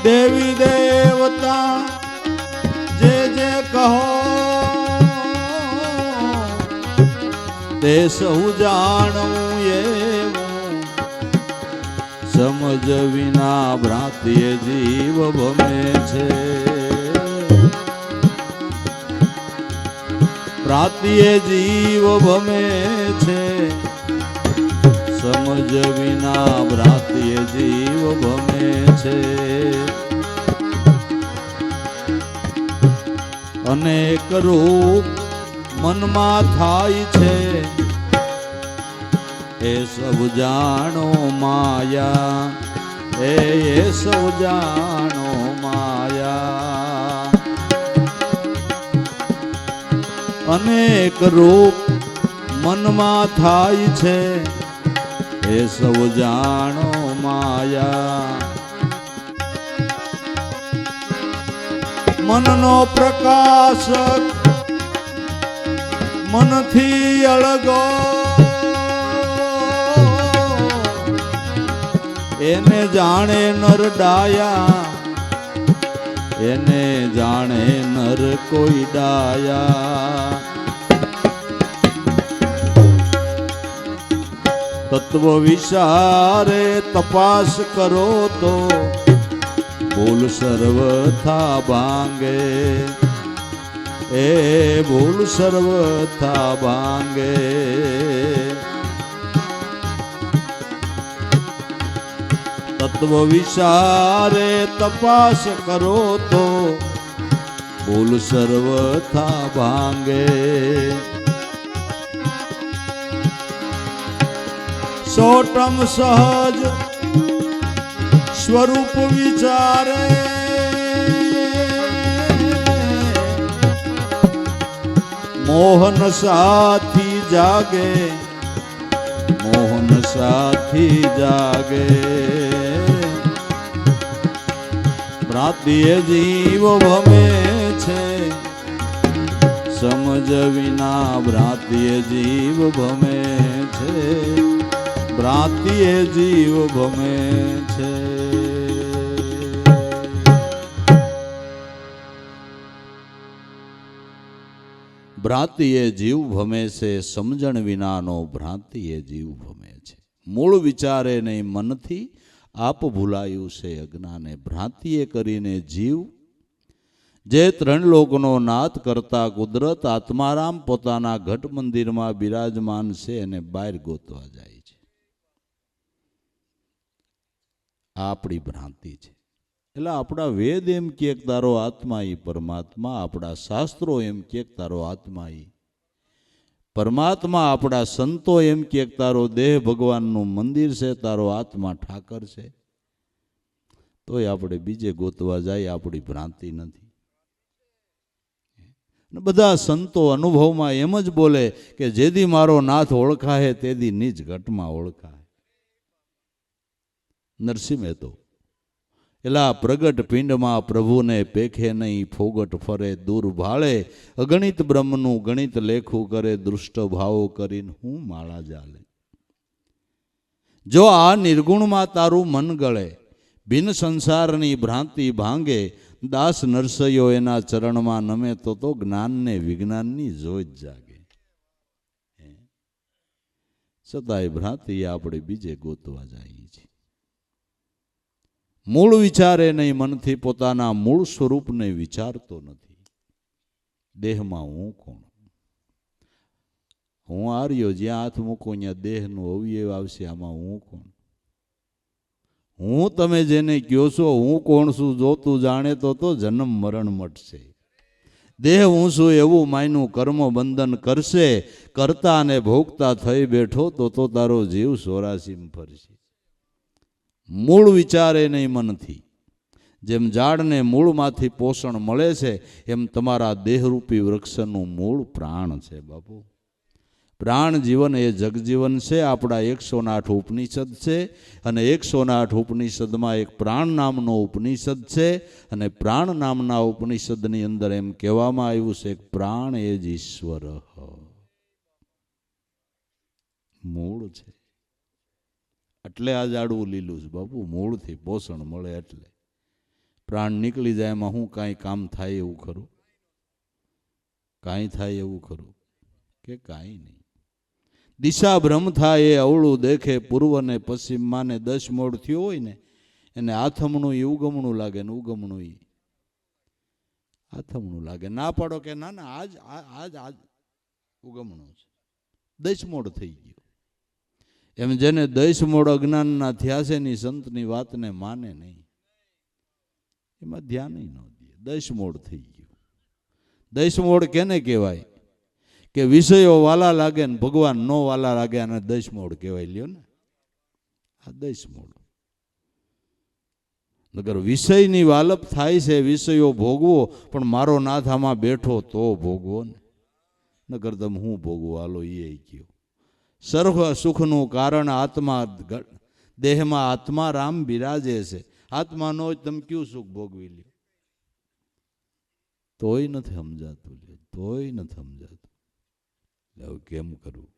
દેવી દેવતા જે જે કહો, તે સૌ જાણવું એવું, સમજ વિના ભ્રાંતિએ જીવ ભમે છે. ભ્રાંતિએ જીવ ભમે છે, સમજ વિના ભ્રાંતિએ જીવ ભમે છે. અનેક રૂપ મનમાં થાય છે, એ સૌ જાણો માયા, એ સૌ જાણો માયા. અનેક રૂપ મનમાં થાય છે, એ સૌ જાણો માયા. મનનો પ્રકાશક મનથી અળગો, એને જાણે નર ડાયા, એને જાણે નર કોઈ ડાયા. તત્વ વિચારે તપાસ કરો તો, ભૂલ સર્વથા ભાંગે, એ ભૂલ સર્વથા ભાંગે. તત્વ વિચારે તપાસ કરો તો, ભૂલ સર્વથા ભાંગે. સોટમ સહજ સ્વરૂપ વિચારે, મોહન સાથી જાગે, મોહન સાથી જાગે. ભ્રાંતિએ જીવ ભમે છે, સમજ વિના ભ્રાંતિએ જીવ ભમે છે. ભ્રાંતિએ જીવ ભમે છે. ભ્રાંતિએ જીવ ભમે છે, સમજણ વિનાનો ભ્રાંતિએ જીવ ભમે છે. મૂળ વિચારે નહીં મનથી આપ ભૂલાયું છે અજ્ઞાને. ભ્રાંતિએ કરીને જીવ જે ત્રણ લોકનો નાથ કરતા કુદરત આત્મારામ પોતાના ઘટ મંદિરમાં બિરાજમાન છે અને બહાર ગોતવા જાય છે. આ આપણી ભ્રાંતિ છે. એટલે આપણા વેદ એમ કે તારો આત્મા ઈ પરમાત્મા, આપણા શાસ્ત્રો એમ કે તારો આત્મા ઈ પરમાત્મા, આપણા સંતો એમ કે તારો દેહ ભગવાનનું મંદિર છે, તારો આત્મા ઠાકર છે. તોય આપણે બીજે ગોતવા જાય, આપણી ભ્રાંતિ નથી. બધા સંતો અનુભવમાં એમ જ બોલે કે જેદી મારો નાથ ઓળખાય તેદી નિજ ઘટમાં ઓળખાય. નરસિંહ મહેતો એલા પ્રગટ પિંડમાં પ્રભુને પેખે નહીં, ફોગટ ફરે દૂર ભાળે, અગણિત બ્રહ્મનું ગણિત લેખું કરે, દૃષ્ટ ભાવો કરીને હું માળા જાલે. જો આ નિર્ગુણમાં તારું મન ગળે, બિન સંસારની ભ્રાંતિ ભાંગે, દાસ નરસૈયો એના ચરણમાં નમે, તો જ્ઞાનને વિજ્ઞાનની જોત જાગે. છતાંય ભ્રાંતિ આપણે બીજે ગોતવા જઈએ છીએ. મૂળ વિચારે નહીં મનથી, પોતાના મૂળ સ્વરૂપને વિચારતો નથી. દેહમાં હું કોણ? હું આર્યો, જ્યાં હાથ મૂકો ત્યાં દેહનું અવયવ આવશે. આમાં હું કોણ? હું તમે જેને કહો છો હું કોણ છું, જો તું જાણે તો જન્મ મરણ મટશે. દેહ હું છું એવું માયનું કર્મ બંધન કરશે, કરતા અને ભોગતા થઈ બેઠો તો તારો જીવ સોરાસીમ ફરશે. મૂળ વિચારે નહીં મનથી. જેમ ઝાડને મૂળમાંથી પોષણ મળે છે, એમ તમારા દેહરૂપી વૃક્ષનું મૂળ પ્રાણ છે બાપુ. પ્રાણ જીવન એ જગજીવન છે. આપણા 108 ઉપનિષદ છે, અને 108 ઉપનિષદમાં એક પ્રાણ નામનો ઉપનિષદ છે, અને પ્રાણ નામના ઉપનિષદની અંદર એમ કહેવામાં આવ્યું છે કે પ્રાણ એ જ ઈશ્વર મૂળ છે. એટલે આ ઝાડવું લીલું છે બાપુ, મૂળથી પોષણ મળે. એટલે પ્રાણ નીકળી જાય એમાં હું કાંઈ કામ થાય એવું ખરું? કાંઈ થાય એવું ખરું? કે કાંઈ નહીં. દિશા ભ્રમ થાય એ અવળું દેખે, પૂર્વ ને પશ્ચિમ માને 10 મોડ થયો હોય ને, એને આથમણું એ ઉગમણું લાગે ને ઉગમણું એ આથમણું લાગે. ના પાડો કે ના ના આજ ઉગમણું છે, 10 મોડ થઈ ગયો. એમ જેને 10 મોડ અજ્ઞાનના થયા છે ની સંતની વાતને માને નહીં, એમાં ધ્યાન ન દે. 10 મોડ થઈ ગયું. 10 મોડ કેને કહેવાય? કે વિષયો વાલા લાગે ને ભગવાન નો વાલા લાગે, અને 10 મોડ કહેવાય. લ્યો ને, આ 10 મોડ. નગર વિષયની વાલપ થાય છે, વિષયો ભોગવો, પણ મારો નાથ આમાં બેઠો તો ભોગવો ને. નગર તમે હું ભોગવો? હાલો એ કયો. સર્વ સુખનું કારણ આત્મા, દેહમાં આત્મા રામ બિરાજે છે. આત્મા નો જ તમે કયું સુખ ભોગવી લ્યો? તોય નથી સમજાતું, તોય નથી સમજાતું. કેમ કરવું?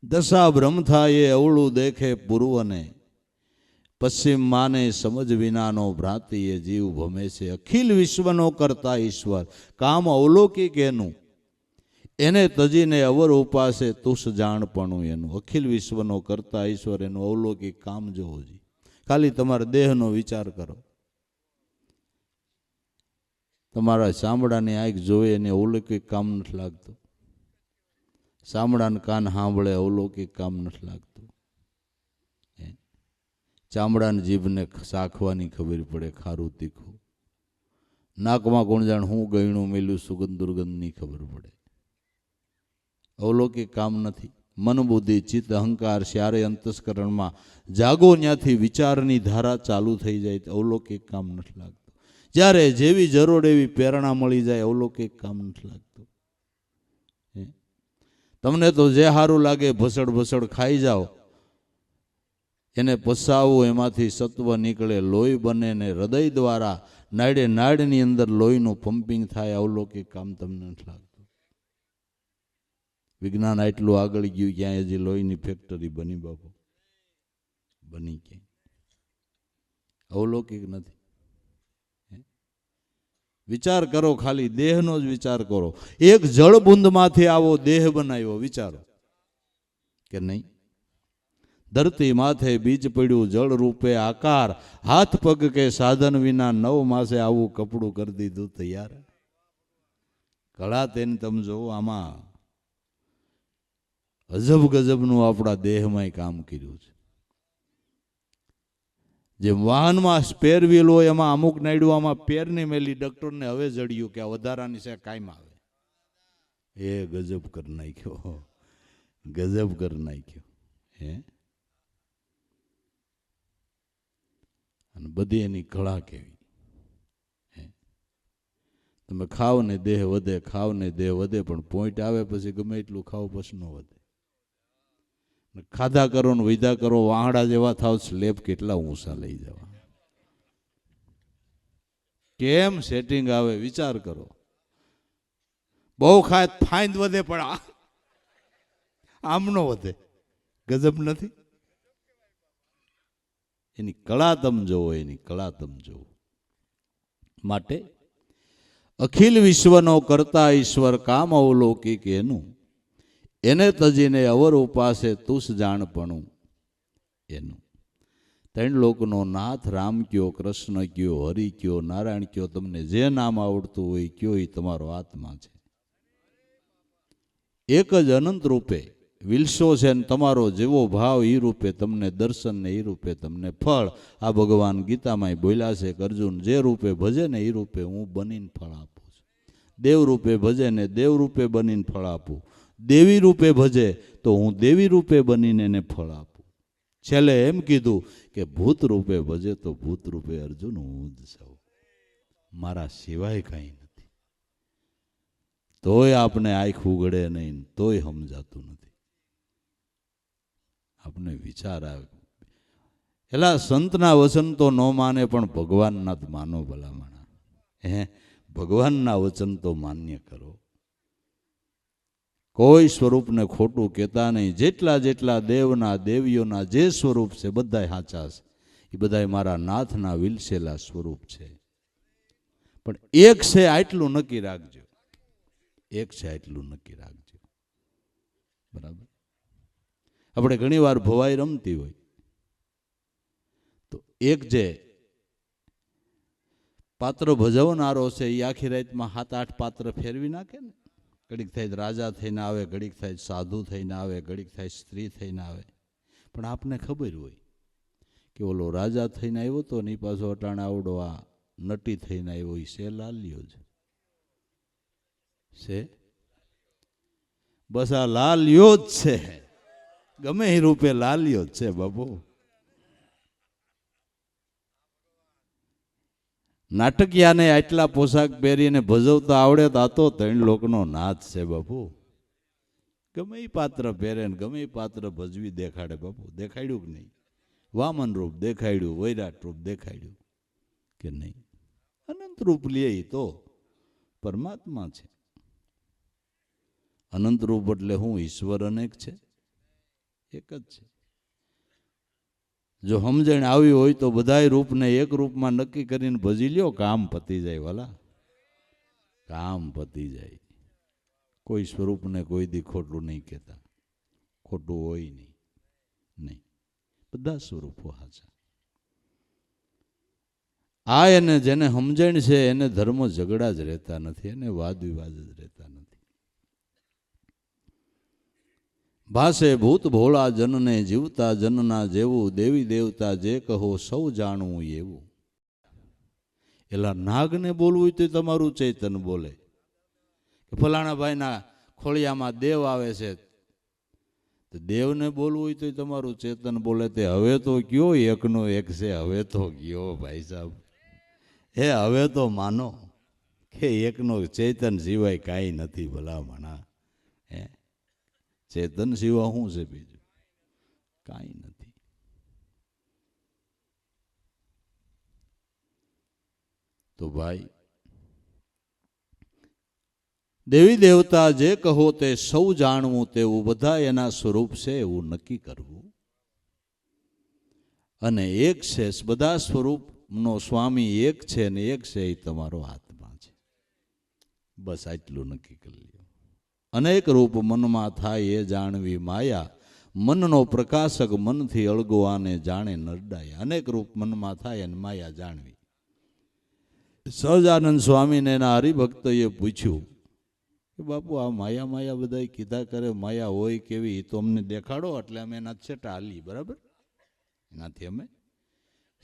દશા ભ્રમ થાય એ અવળું દેખે, પૂર્વને પશ્ચિમ માને સમજ વિનાનો ભ્રાંતિ એ જીવ ભમે છે. અખિલ વિશ્વનો કરતા ઈશ્વર, કામ અવલોકિક એનું, એને તજીને અવર ઉપાસે તુષ જાણપણું એનું. અખિલ વિશ્વનો કરતા ઈશ્વર, એનું અવલોકિક કામ જોવો જોઈએ. ખાલી તમારા દેહનો વિચાર કરો. તમારા ચામડાની આંખ જોવે એને અવલૌકિક કામ નથી લાગતું. ચામડાના કાન સાંભળે અવલૌકિક કામ નથી લાગતું. ચામડાની જીભને ચાખવાની ખબર પડે, ખારું તીખું. નાકમાં કોણ જાણ હું ગયણું મેલ્યું, સુગંધ દુર્ગંધની ખબર પડે. અવલૌકિક કામ નથી. મન બુદ્ધિ ચિત્ત અહંકાર સ્યારે અંતસ્કરણમાં જાગો, ત્યાંથી વિચારની ધારા ચાલુ થઈ જાય. અવલૌકિક કામ નથી લાગતું. જ્યારે જેવી જરૂર એવી પ્રેરણા મળી જાય, અવલૌકિક કામ નથી લાગતું. તમને તો જે સારું લાગે ભસડ ભસડ ખાઈ જાઓ, એને પસાવવું, એમાંથી સત્વ નીકળે, લોહી બને, ને હૃદય દ્વારા નાડે નાડની અંદર લોહીનું પમ્પિંગ થાય. અવલૌકિક કામ તમને નથી લાગતું. વિજ્ઞાન આટલું આગળ ગયું, ક્યાંય હજી લોહીની ફેક્ટરી બની બાપુ? બની ક્યાંય? અવલૌકિક નથી. વિચાર કરો, ખાલી દેહનો જ વિચાર કરો. એક જળ બુંદમાંથી આવો દેહ બનાવ્યો, વિચારો કે નહીં? ધરતી માથે બીજ પડ્યું, જળ રૂપે આકાર, હાથ પગ કે સાધન વિના 9 માસે આવું કપડું કરી દીધું તૈયાર. કળા તેને તમે જોવો, આમાં અજબ ગજબનું આપણા દેહમાં કામ કર્યું છે. જેમ વાહનમાં સ્પેર વ્હીલ હોય, એમાં અમુક નાડ્યું આમાં પેરની મેલી, ડોક્ટરને હવે જડ્યું કે આ વધારાની છે, કાયમ આવે. એ ગજબ કરી નાખ્યો, ગજબ કરી નાખ્યો. હે, અને બધી એની કળા કેવી. તમે ખાવ ને દેહ વધે, ખાવ ને દેહ વધે, પણ પોઈન્ટ આવે પછી ગમે એટલું ખાવ પછી ન વધે. ખાધા કરો ને વિધા કરો, વાહડા જેવા થાવ, સ્લેબ કેટલા ઊંચા લઈ જવા. કેમ સેટિંગ આવે વિચાર કરો. બહુ ખાય ફાઇન વધે પણ આમ નો વધે. ગજબ નથી? એની કળા તમે જોવો, એની કળા તમે જોવો. માટે અખિલ વિશ્વનો કરતા ઈશ્વર કામ અવલૌકિક એનું, એને તજીને અવર ઉપાસે તુસ જાણપણું એનું. ત્રણ લોકનો નાથ રામ કયો, કૃષ્ણ કયો, હરિ કયો, નારાયણ કયો, તમને જે નામ આવડતું હોય કયો, એ તમારો આત્મા છે. એક જ અનંત રૂપે વિલસો છે ને તમારો જેવો ભાવ એ રૂપે તમને દર્શન ને એ રૂપે તમને ફળ. આ ભગવાન ગીતામાં બોલ્યા છે કે અર્જુન જે રૂપે ભજે ને એ રૂપે હું બનીને ફળ આપું છું. દેવ રૂપે ભજે ને દેવ રૂપે બનીને ફળ આપું. દેવી રૂપે ભજે તો હું દેવી રૂપે બનીને એને ફળ આપું. છેલ્લે એમ કીધું કે ભૂત રૂપે ભજે તો ભૂત રૂપે અર્જુન હું જ છું, મારા સિવાય કાંઈ નથી. તોય આપણે આંખ ઉઘડે નહીં, તોય સમજાતું નથી. આપણે વિચાર આવે. એલા સંતના વચન તો ન માને પણ ભગવાનના જ માનો ભલામણા. ભગવાનના વચન તો માન્ય કરો. કોઈ સ્વરૂપને ખોટું કહેતા નહીં. જેટલા જેટલા દેવના દેવીઓના જે સ્વરૂપ છે બધા સાચા છે. એ બધા મારા નાથના વિલસેલા સ્વરૂપ છે. પણ એક છે આટલું નક્કી રાખજો, એક છે આટલું નક્કી રાખજો. બરાબર? આપણે ઘણી વાર ભવાઈ રમતી હોય તો એક જે પાત્ર ભજવનારો છે એ આખી રાતમાં 7-8 પાત્ર ફેરવી નાખે ને. ઘડીક થાય રાજા થઈને આવે, ઘડીક થાય સાધુ થઈને આવે, ઘડીક થાય સ્ત્રી થઈને આવે. પણ આપને ખબર હોય કે ઓલો રાજા થઈને આવ્યો તો ને પાછો અટાણે આવડો આ નટી થઈને આવ્યો, એ છે લાલ્યો જ છે. બસ આ લાલ્યો જ છે, ગમે એ રૂપે લાલ્યો જ છે બાપુ. નાટકિયાને આટલા પોશાક પહેરીને ભજવતા આવડે તો આ તો 3 લોકનો નાથ છે બાપુ. ગમે એ પાત્ર પહેરે ને ગમે એ પાત્ર ભજવી દેખાડે બાપુ. દેખાડ્યું કે નહીં? વામન રૂપ દેખાડ્યું, વૈરાટ રૂપ દેખાડ્યું કે નહીં? અનંત રૂપ લે તો પરમાત્મા છે. અનંત રૂપ એટલે હું? ઈશ્વર અનેક છે, એક જ છે. જો સમજણ આવી હોય તો બધાય રૂપને એક રૂપમાં નક્કી કરીને ભજી લ્યો, કામ પતી જાય વાલા, કામ પતી જાય. કોઈ સ્વરૂપને કોઈ દી ખોટું નહીં કહેતા, ખોટું હોય નહીં, નહીં. બધા સ્વરૂપો હાચા. આ એને જેને સમજણ છે એને ધર્મ ઝઘડા જ રહેતા નથી, એને વાદ વિવાદ જ રહેતા નથી. ભાષે ભૂત ભોળા જનને જીવતા જનના જેવું, દેવી દેવતા જે કહો સૌ જાણવું એવું. એલા નાગને બોલવું હોય તો તમારું ચૈતન બોલે કે ફલાણા ભાઈના ખોળિયામાં દેવ આવે છે, તો દેવને બોલવું હોય તો તમારું ચેતન બોલે. તે હવે તો કયો એકનો એક છે, હવે તો કયો ભાઈ સાહેબ, હવે તો માનો કે એકનો ચેતન સિવાય કાંઈ નથી ભલામણા. ચેતન સિવાય શું છે બીજું? કાંઈ નથી. તો ભાઈ દેવી દેવતા જે કહો તે સૌ જાણવું, તેવું બધા એના સ્વરૂપ છે એવું નક્કી કરવું. અને એક છે, બધા સ્વરૂપનો સ્વામી એક છે ને એક છે એ તમારો આત્મા છે. બસ આટલું નક્કી કરી લ્યો. અનેક રૂપ મનમાં થાય એ જાણવી માયા, મનનો પ્રકાશક મનથી અળગવાને જાણે નરડાયા. અનેક રૂપ મનમાં થાય અને માયા જાણવી. સહજાનંદ સ્વામીને એના હરિભક્તોએ પૂછ્યું કે બાપુ આ માયા માયા બધા કીધા કરે, માયા હોય કેવી એ તો અમને દેખાડો. એટલે અમે એના છેટા હાલી. બરાબર? એનાથી અમે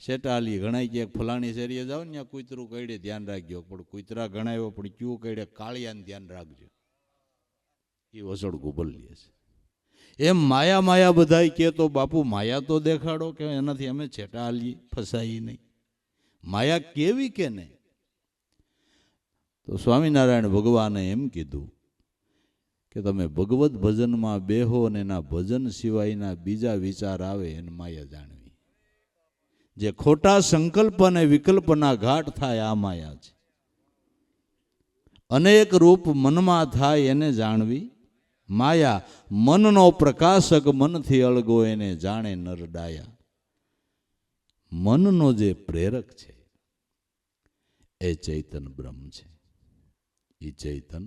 છેટા હાલી. ઘણા ક્યાંક ફલાણી શેરીએ જાઓ ને ત્યાં કૂતરું કઈડે ધ્યાન રાખજો, પણ કૂતરા ગણાયો પણ ક્યું કઈડે કાળિયાને ધ્યાન રાખજો, એ વસડકું બોલીએ છે. એમ માયા માયા બધા કે તો બાપુ માયા તો દેખાડો કે એનાથી અમે છેટા હાલીએ, ફસાઈ નહીં. માયા કેવી કે નહીં? તો સ્વામિનારાયણ ભગવાને એમ કીધું કે તમે ભગવત ભજનમાં બેહો અને એના ભજન સિવાયના બીજા વિચાર આવે એને માયા જાણવી. જે ખોટા સંકલ્પ અને વિકલ્પના ઘાટ થાય આ માયા છે. અનેક રૂપ મનમાં થાય એને જાણવી માયા. મનનો પ્રકાશક મનથી અળગો એને જાણે નર ડાયા. મનનો જે પ્રેરક છે એ ચૈતન બ્રહ્મ છે. એ ચૈતન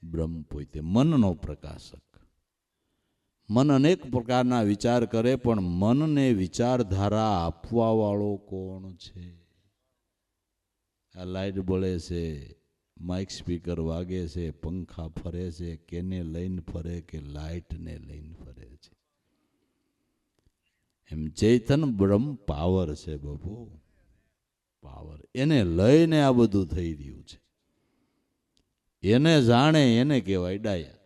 બ્રહ્મ પોતે મનનો પ્રકાશક. મન અનેક પ્રકારના વિચાર કરે પણ મનને વિચારધારા આપવા વાળો કોણ છે? આ લાઈટ બળે છે, માઇક સ્પીકર વાગે છે, પંખા ફરે છે, કેને લઈને ફરે કે લાઈટને લઈને ફરે છે? એમ ચૈતન બ્રહ્મ પાવર છે બાપુ, પાવર. એને લઈને આ બધું થઈ રહ્યું છે. એને જાણે એને કહેવાય ડાયા.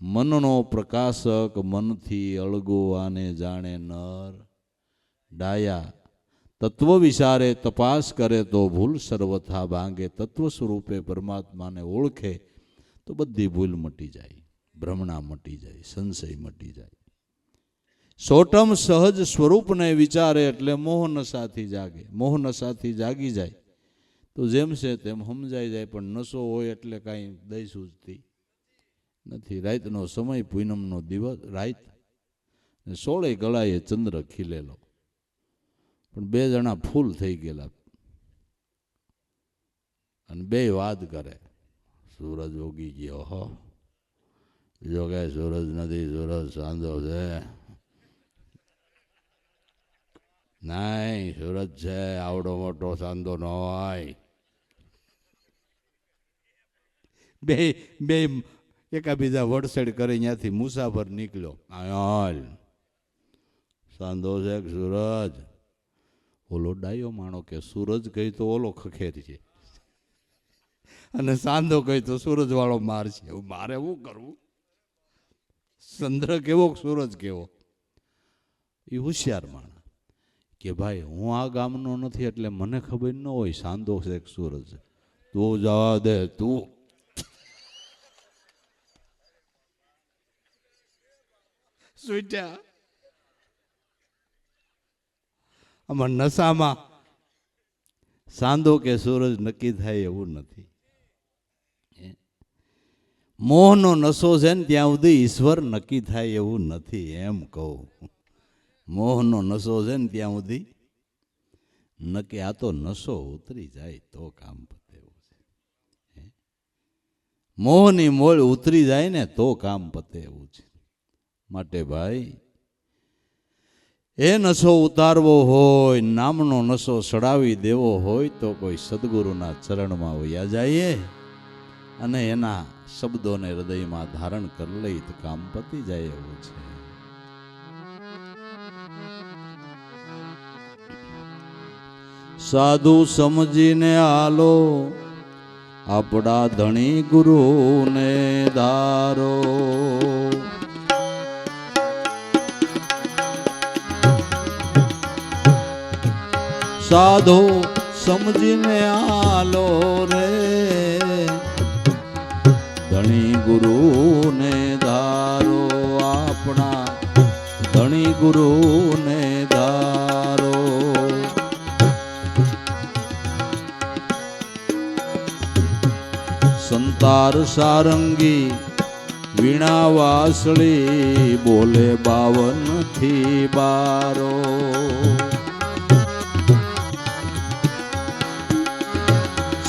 મનનો પ્રકાશક મનથી અળગો આને જાણે નર ડાયા. તત્વ વિચારે તપાસ કરે તો ભૂલ સર્વથા ભાંગે. તત્વ સ્વરૂપે પરમાત્માને ઓળખે તો બધી ભૂલ મટી જાય, ભ્રમણા મટી જાય, સંશય મટી જાય. સોટમ સહજ સ્વરૂપને વિચારે એટલે મોહનશાથી જાગે. મોહનશાથી જાગી જાય તો જેમ છે તેમ સમજાઈ જાય. પણ નશો હોય એટલે કાંઈ દઈ સૂઝતી નથી. રાતનો સમય, પૂનમનો દિવસ, રાત, 16 ગળાએ ચંદ્ર ખીલેલો, પણ 2 જણા ફૂલ થઈ ગયેલા અને 2 વાત કરે. સૂરજ ઉગી ગયો હો, જો કે સૂરજ નથી, સૂરજ સાંધો છે. નહીં, સૂરજ છે, આવડો મોટો સાંધો ન હોય. બે એકાબીજા વડસેડ કરી ત્યાંથી મુસાફર નીકળ્યો. હાલ સાંધો છે કે સૂરજ? ઓલો ડાયો માણો કે સૂરજ કહી તો ઓલો ખખેરી છે અને સાંધો કહી તો સૂરજ વાળો માર છે. મારે શું કરવું? ચંદ્ર કેવો સૂરજ કેવો? એ હોશિયાર માણસ કે ભાઈ હું આ ગામનો નથી એટલે મને ખબર ન હોય સાંધો છે કે સૂરજ. તું જવા દે, તું સુટ્યા. આમાં નશામાં સાંધો કે સૂરજ નક્કી થાય એવું નથી. મોહનો નશો છે ને ત્યાં સુધી ઈશ્વર નક્કી થાય એવું નથી, એમ કહું. મોહનો નશો છે ને ત્યાં સુધી નક્કી. આ તો નશો ઉતરી જાય તો કામ પતે એવું છે. મોહની મોળ ઉતરી જાય ને તો કામ પતે એવું છે. માટે ભાઈ એ નશો ઉતારવો હોય, નામનો નશો સડાવી દેવો હોય તો કોઈ સદગુરુના ચરણમાં વયા જઈએ અને એના શબ્દોને હૃદયમાં ધારણ કરી લઈ તો કામ પતી જાય એવું છે. સાધુ સમજીને આલો, આપણા ધણી ગુરુને ધારો. સાધુ સમજીને આલો રે, ધણી ગુરુને ધારો. આપણા ધણી ગુરુને ધારો. સંતાર સારંગી વીણા વાસળી, બોલે 52 થી 12.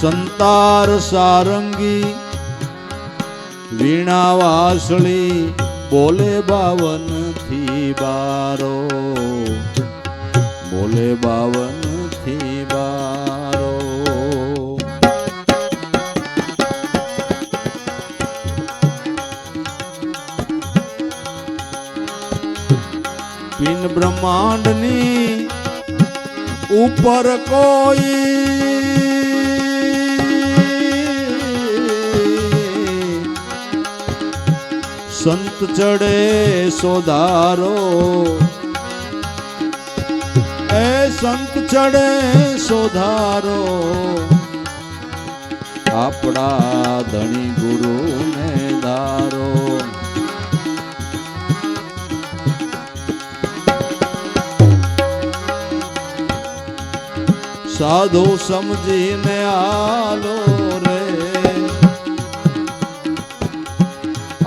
સંતાર સારંગી વીણા વાસળી, બોલે 52 થી 12. બોલે 52 થી 12. પિન બ્રહ્માંડની ઉપર કોઈ સંત ચડે સોધારો. એ સંત ચડે સોધારો, આપણા ધણી ગુરુ સાધુ સમજીને આલો રે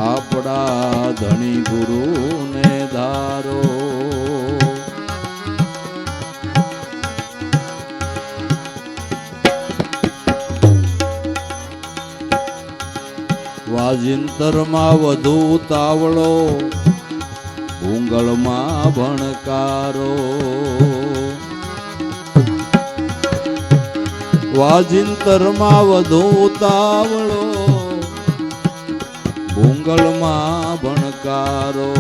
આપણા ધણી ગુરુને ધારો. વાજિંતરમાં વધુ તાવળો ભૂંગળમાં ભણકારો. વાજિંતરમાં વધુ તાવળો ભૂંગળમાં ભણકારો.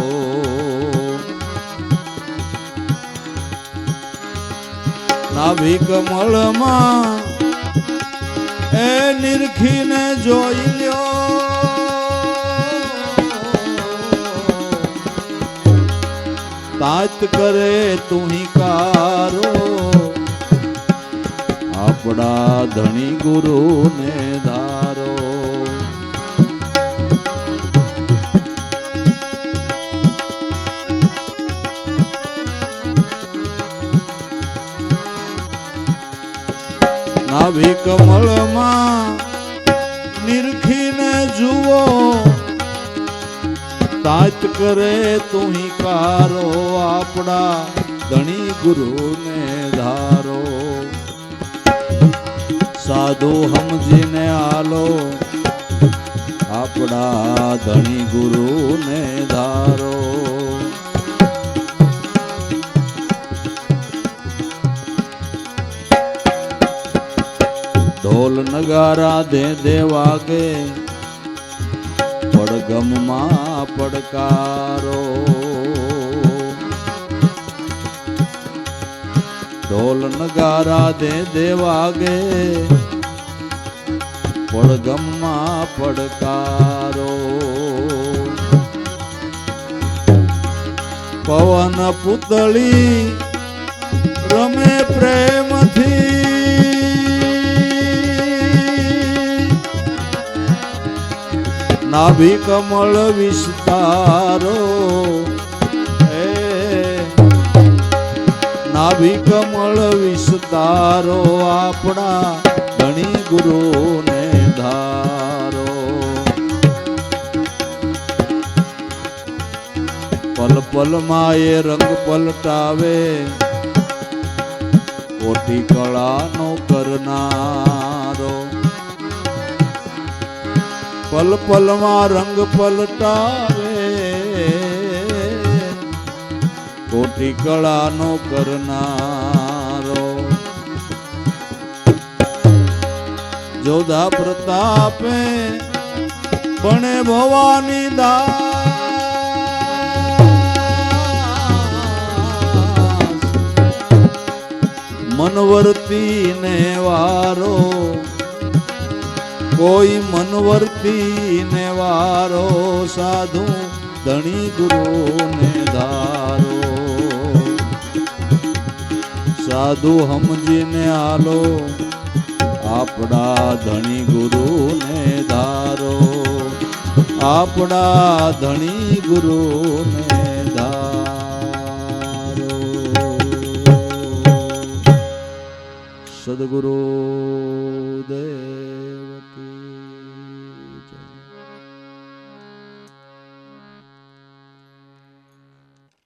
નાભી કમળમાં એ નિરખીને જોઈ લ્યો તાત કરે તુહી કારો આપણા ધણી ગુરુને ધારો. નાભી કમળમાં નિરખીને જુઓ તાત કરે તુહી કારો આપણા ધણી ગુરુને ધારો. સાધુ સમજીને આલો આપણા ધણી ગુરુને ધારો. ઢોલ નગારા દે વાગે પડગમમાં પડકારો. ઢોલ નગારા દે વાગે પડગમમાં પડકારો. પવન પુતળી રમે પ્રેમથી નાભી કમળ વિસ્તારો. નાભી કમળ વિસ્તારો આપણા ધણી ગુરુને ધારો. પલ પલમાં એ રંગ પલટાવે કોટી કળાનો કરનારો. પલ પલમાં રંગ પલટાવે કોટી કળાનો કરનારો. જોધા પ્રતાપે બણે ભવાની દાસ મનવર્તી ને વારો. કોઈ મનવર્તી ને વારો સાધુ ધણી ગુરુને ધારો. સાધુ સમજીને આલો આપણા ધણી ગુરુને ધારો. આપણા ધણી ગુરુને ધારો. સદગુરુ